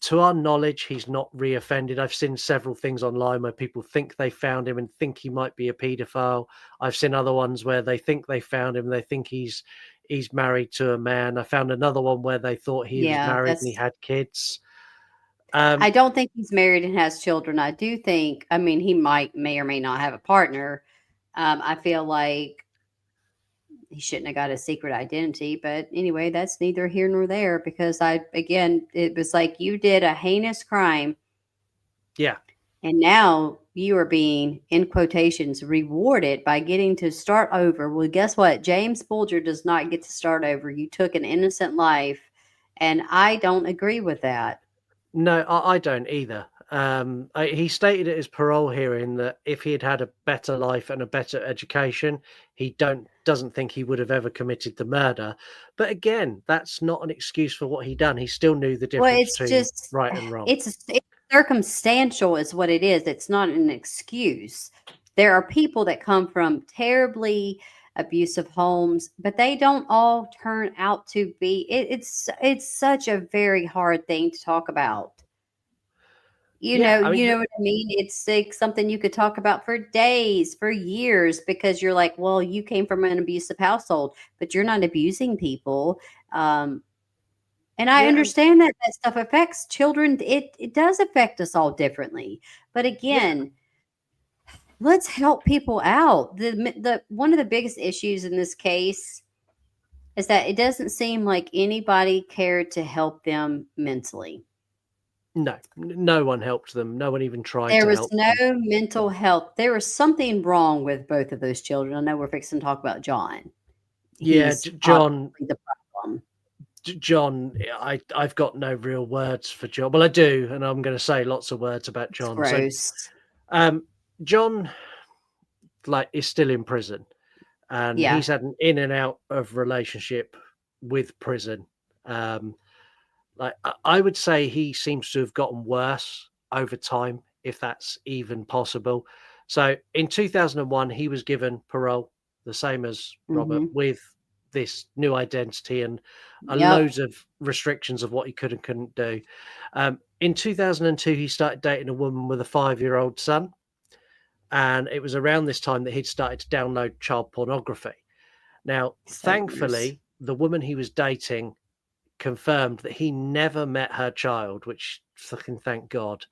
Speaker 2: To our knowledge, he's not reoffended. I've seen several things online where people think they found him and think he might be a paedophile. I've seen other ones where they think they found him. They think he's married to a man. I found another one where they thought he was married and he had kids.
Speaker 3: I don't think he's married and has children. I do think, he may or may not have a partner. I feel like he shouldn't have got a secret identity, but anyway, that's neither here nor there, because it was like, you did a heinous crime.
Speaker 2: Yeah.
Speaker 3: And now you are being, in quotations, rewarded by getting to start over. Well, guess what? James Bulger does not get to start over. You took an innocent life, and I don't agree with that.
Speaker 2: No, I don't either. He stated at his parole hearing that if he had had a better life and a better education, he doesn't think he would have ever committed the murder. But again, that's not an excuse for what he done. He still knew the difference between right and wrong.
Speaker 3: It's circumstantial is what it is. It's not an excuse. There are people that come from terribly abusive homes, but they don't all turn out to be. It's such a very hard thing to talk about. You know what I mean? It's like something you could talk about for days, for years, because you're like, well, you came from an abusive household, but you're not abusing people. And I understand that stuff affects children. It does affect us all differently. But again, let's help people out. The one of the biggest issues in this case is that it doesn't seem like anybody cared to help them mentally.
Speaker 2: No one helped them. No one even tried to help them.
Speaker 3: There was no mental health. There was something wrong with both of those children. I know we're fixing to talk about John.
Speaker 2: John.
Speaker 3: The problem.
Speaker 2: John, I've got no real words for John. Well, I do, and I'm going to say lots of words about John.
Speaker 3: It's gross.
Speaker 2: So, John, is still in prison, and he's had an in and out of relationship with prison. I would say he seems to have gotten worse over time, if that's even possible. So in 2001, he was given parole, the same as Robert, with this new identity and loads of restrictions of what he could and couldn't do. In 2002, he started dating a woman with a 5-year-old son. And it was around this time that he'd started to download child pornography. Now, thankfully, the woman he was dating confirmed that he never met her child, which fucking thank God.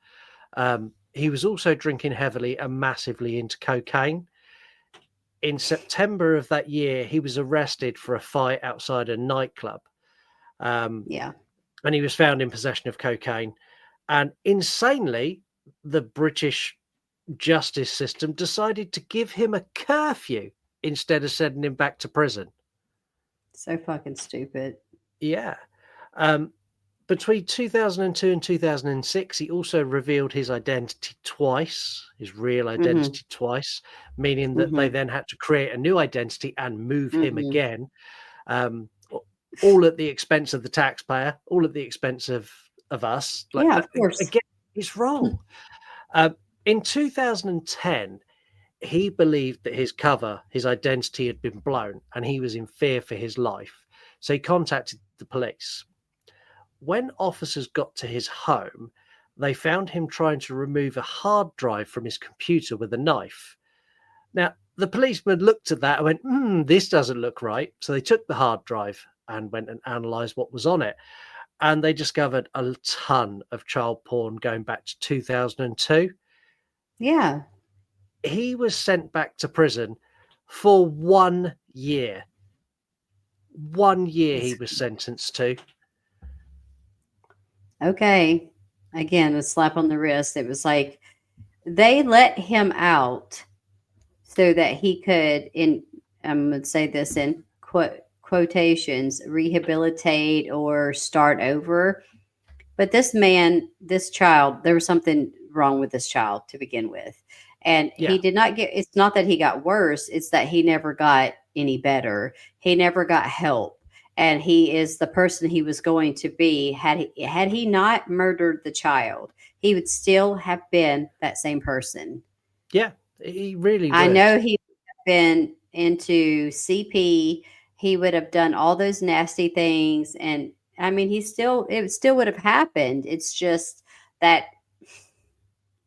Speaker 2: He was also drinking heavily and massively into cocaine. In September of that year, he was arrested for a fight outside a nightclub. And he was found in possession of cocaine. And insanely, the British justice system decided to give him a curfew instead of sending him back to prison.
Speaker 3: So fucking stupid.
Speaker 2: Yeah. Between 2002 and 2006, he also revealed his identity twice, his real identity twice, meaning that they then had to create a new identity and move him again, all at the expense of the taxpayer, all at the expense of us.
Speaker 3: Of course.
Speaker 2: Again, It's wrong. In 2010, he believed that his identity had been blown, and he was in fear for his life. So he contacted the police. When officers got to his home, they found him trying to remove a hard drive from his computer with a knife. Now, the policeman looked at that and went, this doesn't look right. So they took the hard drive and went and analysed what was on it. And they discovered a ton of child porn going back to 2002.
Speaker 3: Yeah.
Speaker 2: He was sent back to prison for 1 year. 1 year he was sentenced to.
Speaker 3: Okay. Again, a slap on the wrist. It was like they let him out so that he could, I'm going to say this in quotations, rehabilitate or start over. But this child, there was something wrong with this child to begin with. And he did not it's not that he got worse, it's that he never got any better. He never got help. And he is the person he was going to be. Had he not murdered the child, he would still have been that same person.
Speaker 2: Yeah, he really would.
Speaker 3: I know he would have been into CP. He would have done all those nasty things. And I mean, it still would have happened. It's just that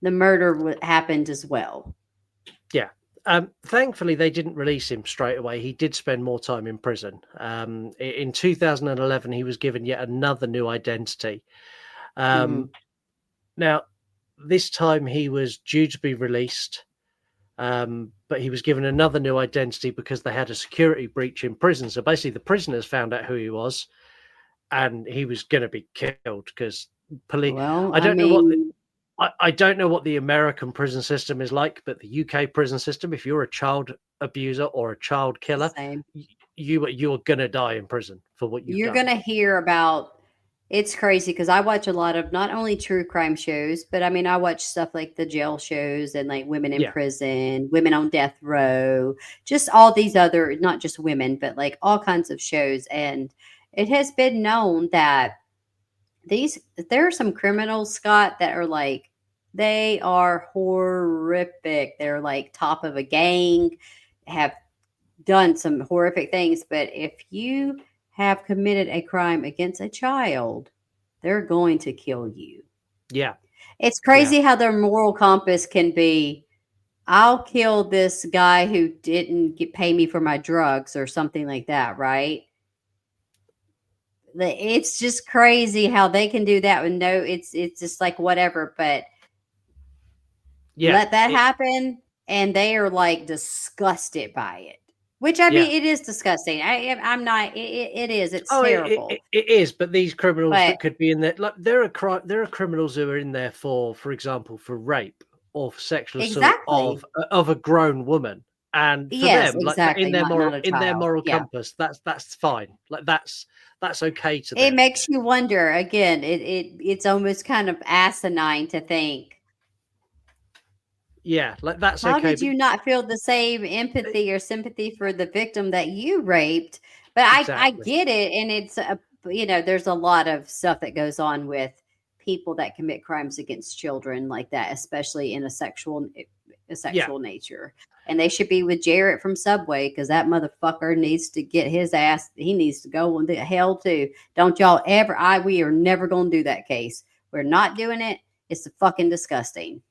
Speaker 3: the murder happened as well.
Speaker 2: Yeah. Thankfully, they didn't release him straight away. He did spend more time in prison. In 2011, he was given yet another new identity. Now, this time he was due to be released, but he was given another new identity because they had a security breach in prison. So basically, the prisoners found out who he was, and he was going to be killed because police.
Speaker 3: Well,
Speaker 2: I don't know what the American prison system is like, but the UK prison system, if you're a child abuser or a child killer, you're going to die in prison for what you've done.
Speaker 3: You're going to hear about, it's crazy because I watch a lot of not only true crime shows, but I mean, I watch stuff like the jail shows and like women in prison, women on death row, just all these other, not just women, but like all kinds of shows. And it has been known that there are some criminals, Scott, that are like, they are horrific. They're like top of a gang, have done some horrific things. But if you have committed a crime against a child, they're going to kill you.
Speaker 2: Yeah.
Speaker 3: It's crazy how their moral compass can be, I'll kill this guy who didn't pay me for my drugs or something like that, right? It's just crazy how they can do that with it's just like whatever, but let that happen and they are like disgusted by it. Which I mean, it is disgusting. I'm not. It is. It's terrible.
Speaker 2: It is. But these criminals that could be in there, like there are criminals who are in there for example, for rape or for sexual assault of a grown woman, and for them, like in their moral compass, that's fine. Like that's okay to them.
Speaker 3: It makes you wonder. Again, it's almost kind of asinine to think.
Speaker 2: Yeah, like that's
Speaker 3: How
Speaker 2: okay.
Speaker 3: did you not feel the same empathy or sympathy for the victim that you raped? But I get it, and it's there's a lot of stuff that goes on with people that commit crimes against children like that, especially in a sexual nature. And they should be with Jarrett from Subway because that motherfucker needs to get his ass. He needs to go into hell too. Don't y'all ever? We are never going to do that case. We're not doing it. It's fucking disgusting.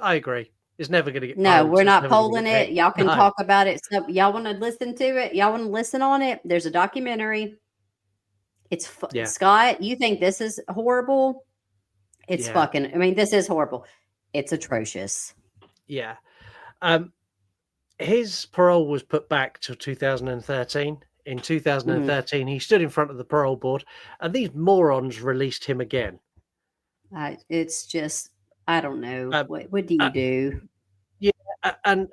Speaker 2: I agree. It's never going to get.
Speaker 3: No, we're not polling it. Y'all can talk about it. So y'all want to listen to it? Y'all want to listen on it? There's a documentary. It's Scott. You think this is horrible? It's fucking. I mean, this is horrible. It's atrocious.
Speaker 2: Yeah. His parole was put back to 2013. In 2013, he stood in front of the parole board, and these morons released him again.
Speaker 3: It's just. I don't know. What do you do?
Speaker 2: Yeah, and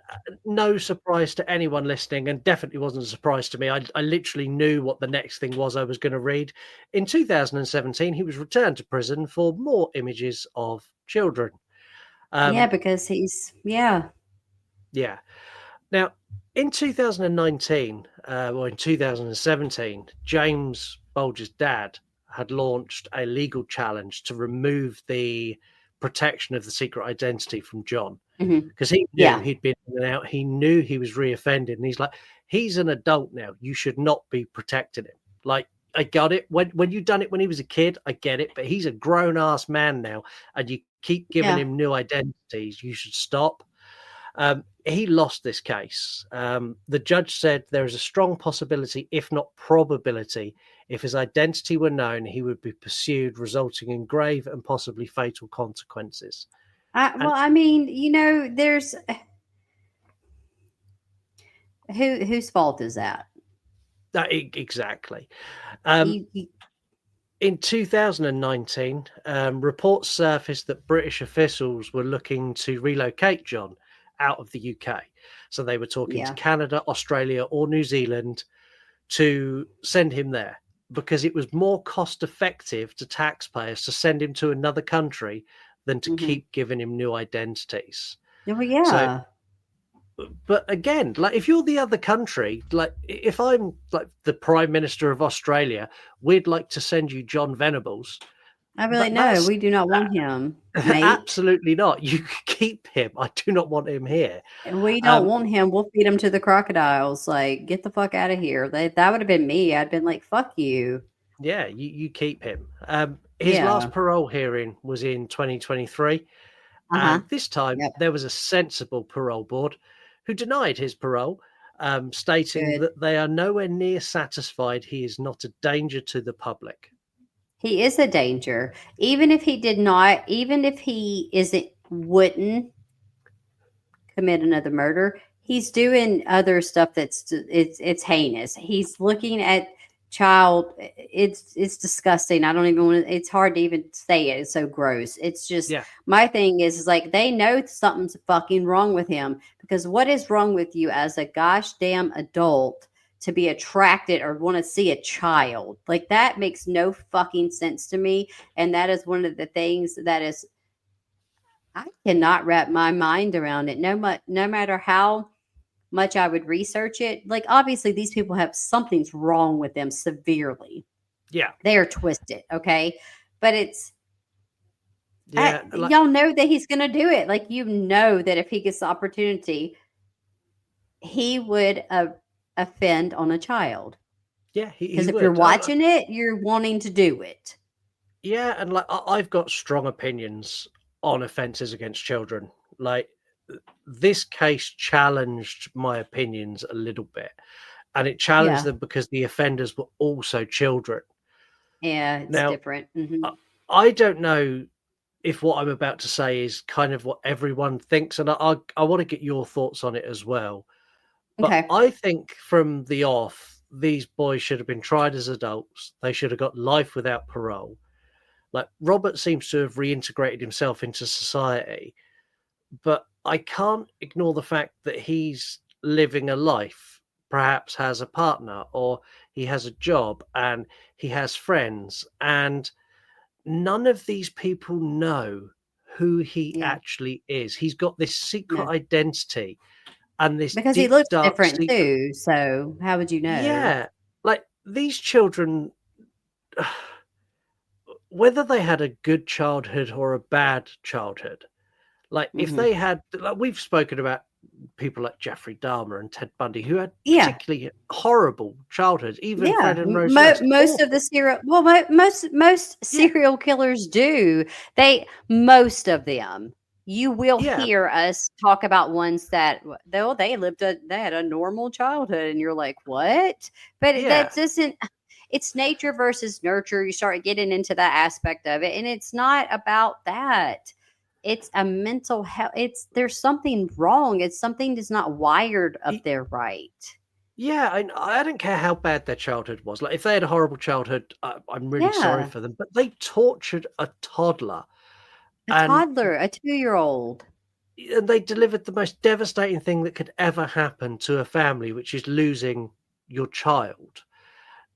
Speaker 2: no surprise to anyone listening, and definitely wasn't a surprise to me. I literally knew what the next thing was I was going to read. In 2017, he was returned to prison for more images of children.
Speaker 3: Because he's. Yeah.
Speaker 2: Now, in 2019, or in 2017, James Bulger's dad had launched a legal challenge to remove the protection of the secret identity from John,
Speaker 3: Mhm.
Speaker 2: because he knew
Speaker 3: Yeah.
Speaker 2: he'd been in and out. He knew he was reoffended, and he's like, he's an adult now. You should not be protecting him. Like, I got it. When you done it when he was a kid, I get it. But he's a grown ass man now, and you keep giving
Speaker 3: Yeah.
Speaker 2: him new identities. You should stop. He lost this case. The judge said there is a strong possibility, if not probability, if his identity were known, he would be pursued, resulting in grave and possibly fatal consequences.
Speaker 3: Well, I mean, you know, there's whose fault is that?
Speaker 2: Exactly.
Speaker 3: You-
Speaker 2: In 2019, reports surfaced that British officials were looking to relocate John out of the UK. So they were talking to Canada, Australia, or New Zealand to send him there because it was more cost effective to taxpayers to send him to another country than to keep giving him new identities.
Speaker 3: Well, yeah.
Speaker 2: So, but again, like if you're the other country, like if I'm like the Prime Minister of Australia, we'd like to send you John Venables.
Speaker 3: I'd be like, no, we do not want him, mate.
Speaker 2: Absolutely not. You keep him. I do not want him here.
Speaker 3: We don't want him. We'll feed him to the crocodiles. Like, get the fuck out of here. That would have been me. I'd been like, fuck you.
Speaker 2: Yeah, you keep him. His last parole hearing was in 2023. And this time there was a sensible parole board who denied his parole, stating that they are nowhere near satisfied he is not a danger to the public.
Speaker 3: He is a danger. Even if he did not, even if he wouldn't commit another murder, he's doing other stuff it's heinous. He's looking at child. It's disgusting. I don't even want to, it's hard to even say it. It's so gross. It's just, my thing is like, they know something's fucking wrong with him, because what is wrong with you as a gosh damn adult to be attracted or want to see a child? Like, that makes no fucking sense to me. And that is one of the things that is, I cannot wrap my mind around it. No matter how much I would research it. Like, obviously these people have something's wrong with them severely.
Speaker 2: Yeah.
Speaker 3: They are twisted. Okay. But it's,
Speaker 2: like,
Speaker 3: y'all know that he's going to do it. Like, you know that if he gets the opportunity, he would offend on a child.
Speaker 2: Yeah.
Speaker 3: Because if you're watching it, you're wanting to do it.
Speaker 2: Yeah. And like, I've got strong opinions on offenses against children. Like, this case challenged my opinions a little bit, and it challenged them because the offenders were also children.
Speaker 3: Yeah, it's different.
Speaker 2: I don't know if what I'm about to say is kind of what everyone thinks, and I want to get your thoughts on it as well. But I think from the off, these boys should have been tried as adults. They should have got life without parole. Like, Robert seems to have reintegrated himself into society, but I can't ignore the fact that he's living a life, perhaps has a partner, or he has a job and he has friends, and none of these people know who he actually is. He's got this secret identity and this
Speaker 3: because
Speaker 2: deep,
Speaker 3: he looks
Speaker 2: dark
Speaker 3: different
Speaker 2: secret.
Speaker 3: Too. So how would you know?
Speaker 2: Yeah, like these children, whether they had a good childhood or a bad childhood. Like, if they had, like, we've spoken about people like Jeffrey Dahmer and Ted Bundy who had particularly horrible childhoods. Even Fred and Rose.
Speaker 3: Most of the most serial killers do. Most of them. You will hear us talk about ones that they had a normal childhood, and you're like, what? But that doesn't. It's nature versus nurture. You start getting into that aspect of it, and it's not about that. It's a mental health. There's something wrong. It's something that's not wired up there right.
Speaker 2: Yeah, I don't care how bad their childhood was. Like, if they had a horrible childhood, I'm really sorry for them. But they tortured a toddler.
Speaker 3: A 2-year-old.
Speaker 2: And they delivered the most devastating thing that could ever happen to a family, which is losing your child.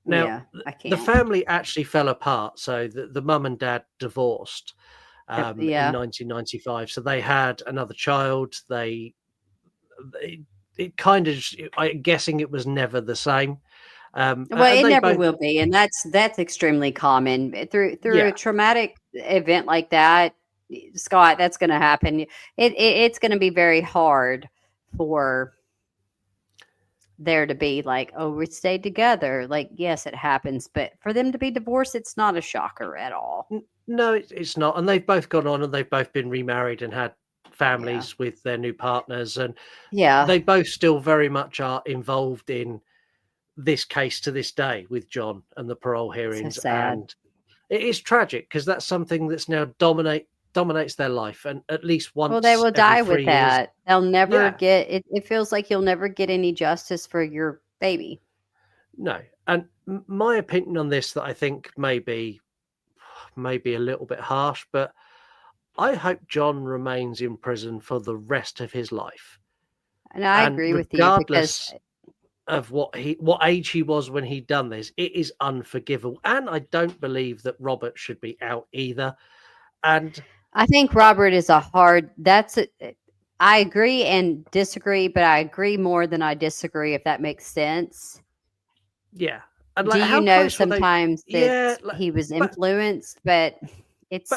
Speaker 2: Now, the family actually fell apart. So the mum and dad divorced. In 1995, so they had another child. It kind of, I'm guessing it was never the same.
Speaker 3: Well, it never will be, and that's extremely common through a traumatic event like that. Scott, that's going to happen. It's going to be very hard for there to be like, oh, we stayed together. Like, yes, it happens, but for them to be divorced, it's not a shocker at all.
Speaker 2: No, it's not. And they've both gone on and they've both been remarried and had families with their new partners. And they both still very much are involved in this case to this day with John and the parole hearings. And it is tragic because that's something that's now dominates their life. And at least once,
Speaker 3: well, they will die with
Speaker 2: years,
Speaker 3: that. They'll never get it. It feels like you'll never get any justice for your baby.
Speaker 2: No. And my opinion on this, that I think maybe a little bit harsh, but I hope John remains in prison for the rest of his life.
Speaker 3: And I agree with you,
Speaker 2: regardless of what age he was when he done this, it is unforgivable. And I don't believe that Robert should be out either. And
Speaker 3: I think Robert is I agree and disagree, but I agree more than I disagree, if that makes sense.
Speaker 2: Yeah. And
Speaker 3: do you know sometimes that he was influenced, but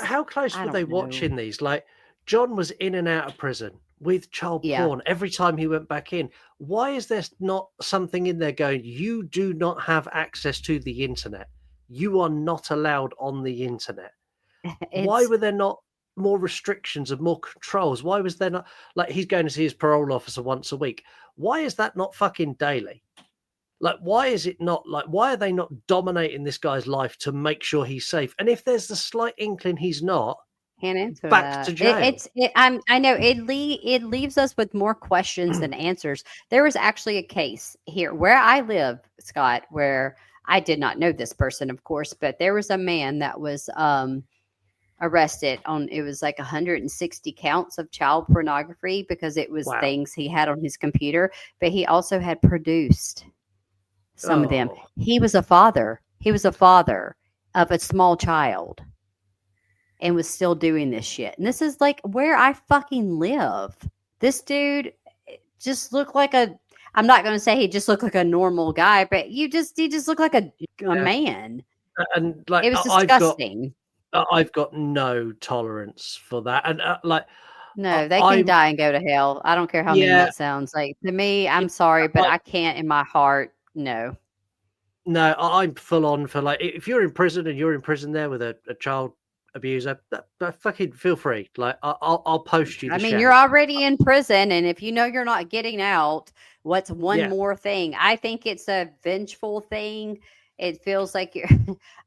Speaker 2: how close were they watching these? Like, John was in and out of prison with child porn every time he went back in. Why is there not something in there going, you do not have access to the internet? You are not allowed on the internet. Why were there not more restrictions and more controls? Why was there not, like, he's going to see his parole officer once a week? Why is that not fucking daily? Like, why is it not, like, why are they not dominating this guy's life to make sure he's safe? And if there's the slight inkling he's not,
Speaker 3: can't answer
Speaker 2: back to jail.
Speaker 3: I know it leaves us with more questions than answers. There was actually a case here where I live, Scott, where I did not know this person, of course, but there was a man that was arrested on, it was like 160 counts of child pornography because it was things he had on his computer, but he also had produced some of them. He was a father. He was a father of a small child and was still doing this shit. And this is like where I fucking live. This dude just looked like I'm not going to say he just looked like a normal guy, but he just looked like a man.
Speaker 2: And like,
Speaker 3: it was disgusting.
Speaker 2: I've got no tolerance for that. And
Speaker 3: no, they can die and go to hell. I don't care how mean that sounds. Like, to me, I'm sorry, but I can't in my heart. No,
Speaker 2: I'm full on for, like, if you're in prison and you're in prison there with a child abuser, fucking feel free. Like, I'll post you.
Speaker 3: I mean, you're already in prison, and if you know you're not getting out, what's one more thing? I think it's a vengeful thing. It feels like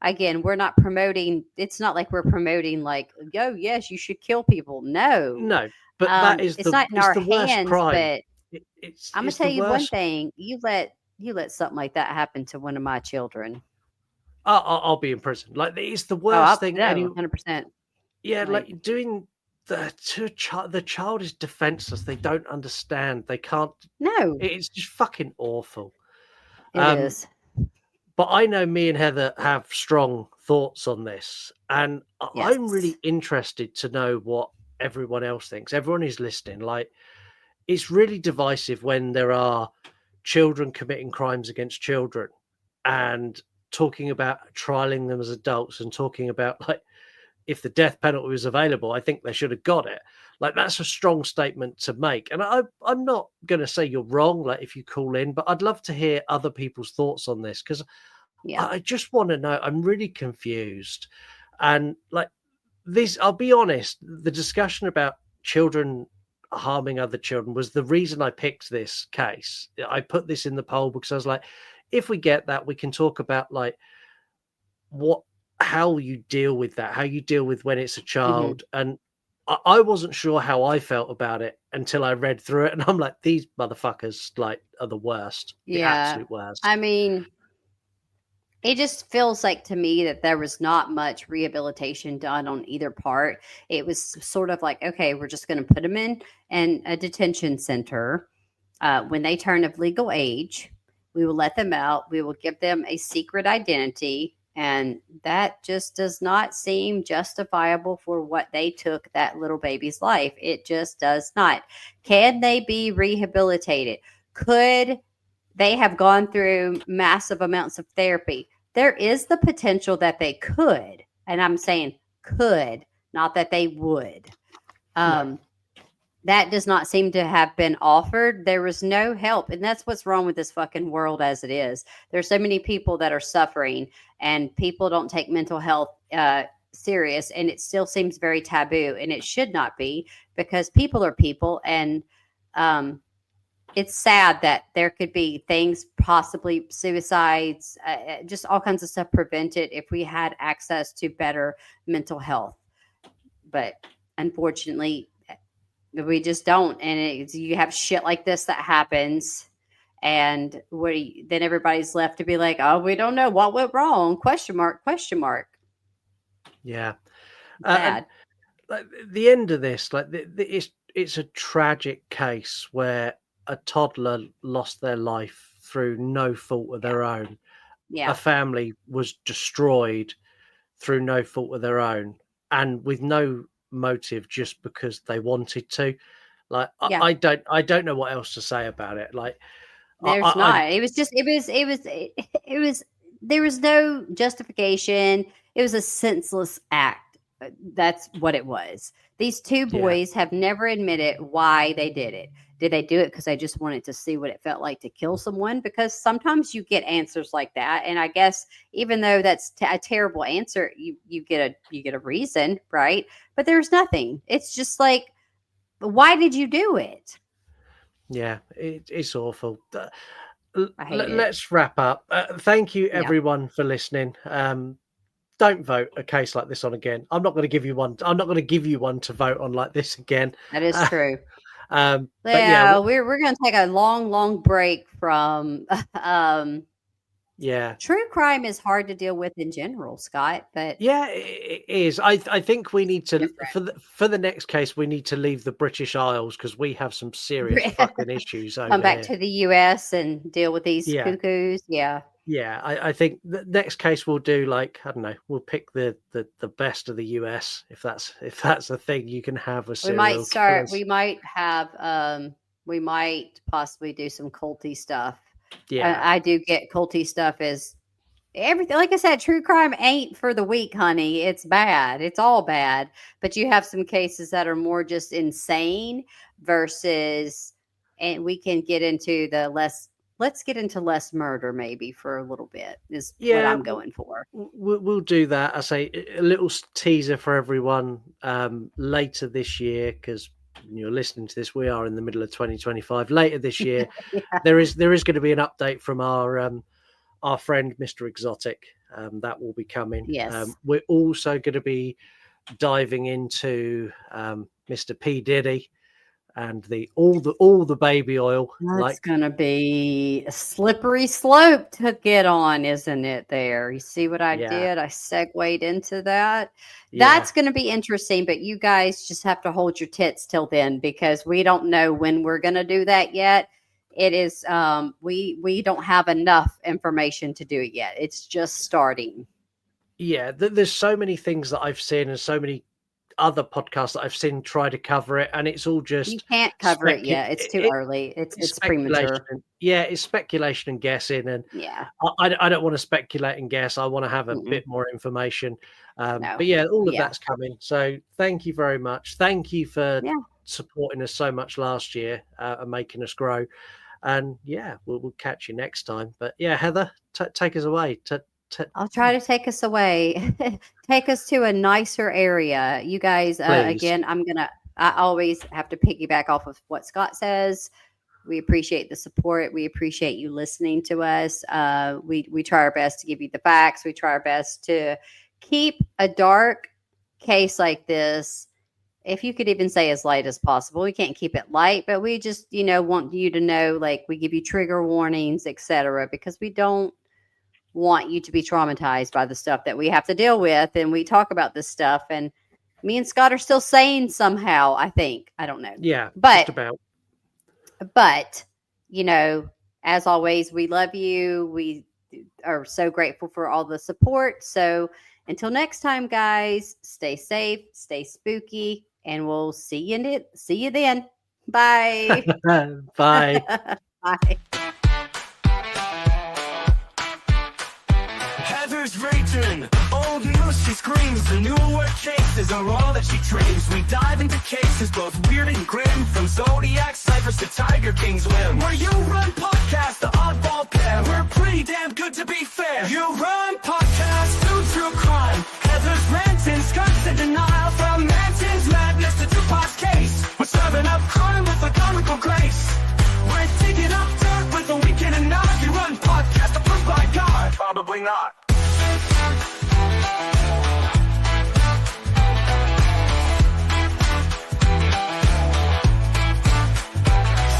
Speaker 3: again, we're not promoting. It's not like we're promoting like, oh yes, you should kill people. No,
Speaker 2: but that is
Speaker 3: it's not in our hands.
Speaker 2: Crime.
Speaker 3: But I'm gonna tell you one thing: you let something like that happen to one of my children,
Speaker 2: I'll be in prison. Like, it's the worst thing.
Speaker 3: 100%.
Speaker 2: Yeah, like doing the child is defenseless. They don't understand. They can't.
Speaker 3: No,
Speaker 2: it's just fucking awful.
Speaker 3: It is.
Speaker 2: But I know me and Heather have strong thoughts on this, and I'm really interested to know what everyone else thinks. Everyone who's listening, like, it's really divisive when there are children committing crimes against children and talking about trialing them as adults and talking about, like, if the death penalty was available, I think they should have got it. Like, that's a strong statement to make. And I'm not going to say you're wrong, like, if you call in, but I'd love to hear other people's thoughts on this, because I just want to know. I'm really confused. And, like, this, I'll be honest, the discussion about children harming other children was the reason I picked this case. I put this in the poll because I was like, if we get that, we can talk about, like, how you deal with that, how you deal with when it's a child. And I wasn't sure how I felt about it until I read through it, and I'm like, these motherfuckers, like, are the worst. The absolute worst.
Speaker 3: I mean, it just feels like to me that there was not much rehabilitation done on either part. It was sort of like, okay, we're just going to put them in a detention center. When they turn of legal age, we will let them out. We will give them a secret identity. And that just does not seem justifiable for what they took that little baby's life. It just does not. Can they be rehabilitated? Could they have gone through massive amounts of therapy? There is the potential that they could, and I'm saying could, Not that they would. That does not seem to have been offered. There was no help. And that's what's wrong with this fucking world as it is. There's so many people that are suffering, and people don't take mental health serious. And it still seems very taboo. And it should not be, because people are people. And it's sad that there could be things, possibly suicides, just all kinds of stuff prevented if we had access to better mental health. But unfortunately, we just don't. And you have shit like this that happens. And then everybody's left to be like, oh, we don't know what went wrong. Question mark.
Speaker 2: Yeah.
Speaker 3: Bad.
Speaker 2: Like the end of this, like it's a tragic case where a toddler lost their life through no fault of their own.
Speaker 3: Yeah.
Speaker 2: A family was destroyed through no fault of their own, and with no motive, just because they wanted to. Like, I don't know what else to say about it. Like,
Speaker 3: there's not. It was there was no justification. It was a senseless act. That's what it was. These two boys have never admitted why they did it. Did they do it because they just wanted to see what it felt like to kill someone? Because sometimes you get answers like that, and I guess even though that's a terrible answer, you get a reason, right? But there's nothing. It's just like, why did you do it?
Speaker 2: Yeah, it's awful.
Speaker 3: Let's
Speaker 2: wrap up. Thank you, everyone, for listening. Don't vote a case like this on again. I'm not going to give you one. I'm not going to give you one to vote on like this again.
Speaker 3: That is true.
Speaker 2: But
Speaker 3: we're going to take a long break from. True crime is hard to deal with in general, Scott. But
Speaker 2: it is. I think we need to for the next case we need to leave the British Isles, because we have some serious fucking issues.
Speaker 3: Come back to the US and deal with these cuckoos.
Speaker 2: Yeah, I think the next case we'll do, like, I don't know, we'll pick the best of the US, if that's a thing you can have with serial killers.
Speaker 3: We might possibly do some culty stuff.
Speaker 2: Yeah,
Speaker 3: I do get culty stuff as everything. Like I said, true crime ain't for the weak, honey. It's bad. It's all bad. But you have some cases that are more just insane versus, and we can get into let's get into less murder maybe for a little bit is what I'm going for.
Speaker 2: We'll do that. I say a little teaser for everyone later this year, because you're listening to this, we are in the middle of 2025. Later this year, there is going to be an update from our friend Mr. Exotic. That will be coming.
Speaker 3: Yes.
Speaker 2: We're also going to be diving into Mr. P. Diddy and all the baby oil.
Speaker 3: That's gonna be a slippery slope to get on, isn't it? There, you see what I did? I segued into that. That's gonna be interesting, but you guys just have to hold your tits till then, because we don't know when we're gonna do that yet. It is we don't have enough information to do it yet. It's just starting.
Speaker 2: There's so many things that I've seen, and so many other podcasts that I've seen try to cover it, and it's all just,
Speaker 3: you can't cover it yet. It's too early. It's premature.
Speaker 2: It's speculation and guessing, and I don't want to speculate and guess. I want to have a bit more information. But all of that's coming. So thank you very much. Thank you for supporting us so much last year and making us grow. And we'll catch you next time. But Heather, take us away.
Speaker 3: I'll try to take us away. Take us to a nicer area. You guys, again, I always have to piggyback off of what Scott says. We appreciate the support. We appreciate you listening to us. We try our best to give you the facts. We try our best to keep a dark case like this, if you could even say, as light as possible. We can't keep it light, but we just, want you to know, like, we give you trigger warnings, etc., because we don't want you to be traumatized by the stuff that we have to deal with. And we talk about this stuff, and me and Scott are still sane somehow, I think. I don't know.
Speaker 2: Yeah,
Speaker 3: but
Speaker 2: just about.
Speaker 3: But, as always, we love you. We are so grateful for all the support. So until next time, guys, stay safe, stay spooky, and we'll see you then. Bye.
Speaker 2: Bye.
Speaker 3: Bye.
Speaker 4: Heather Heather's raging, old news she screams. The newer word chases are all that she dreams. We dive into cases both weird and grim, from Zodiac ciphers to Tiger King's whim. Where You Run podcast, the oddball pair. We're pretty damn good to be fair. You Run podcast, do true crime. Heather's ranting, skirts in denial. From Manton's madness to Tupac's case, we're serving up crime with a comical grace. We're digging up dirt with a wink and a nod. You Run podcast, approved by God. Probably not.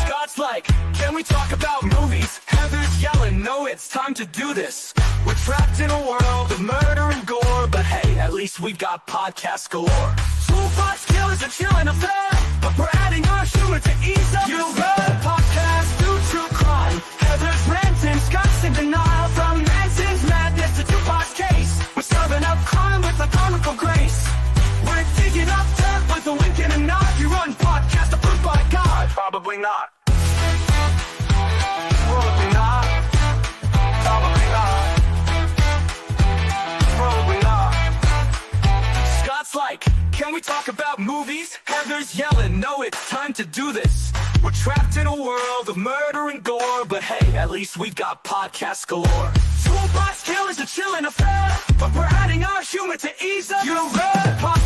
Speaker 4: Scott's like, can we talk about movies? Heather's yelling, no, it's time to do this. We're trapped in a world of murder and gore, but hey, at least we've got podcast galore. Toolbox killers are chilling affair, but we're adding our humor to ease up. You Run podcast, do true crime. Heather's ranting, Scott's in denial. From Manson's madness to Tupac's case, we're serving up crime with a comical grace. We're digging up dirt with a wink and a nod. You Run podcast, approved by God. Probably not. Probably not. Probably not. Probably not. Scott's like, can we talk about movies? Heather's yelling, no, it's time to do this. We're trapped in a world of murder and gore, but hey, at least we've got podcast galore. Toolbox killers are chilling affair, but we're adding our humor to ease up. You Run podcast.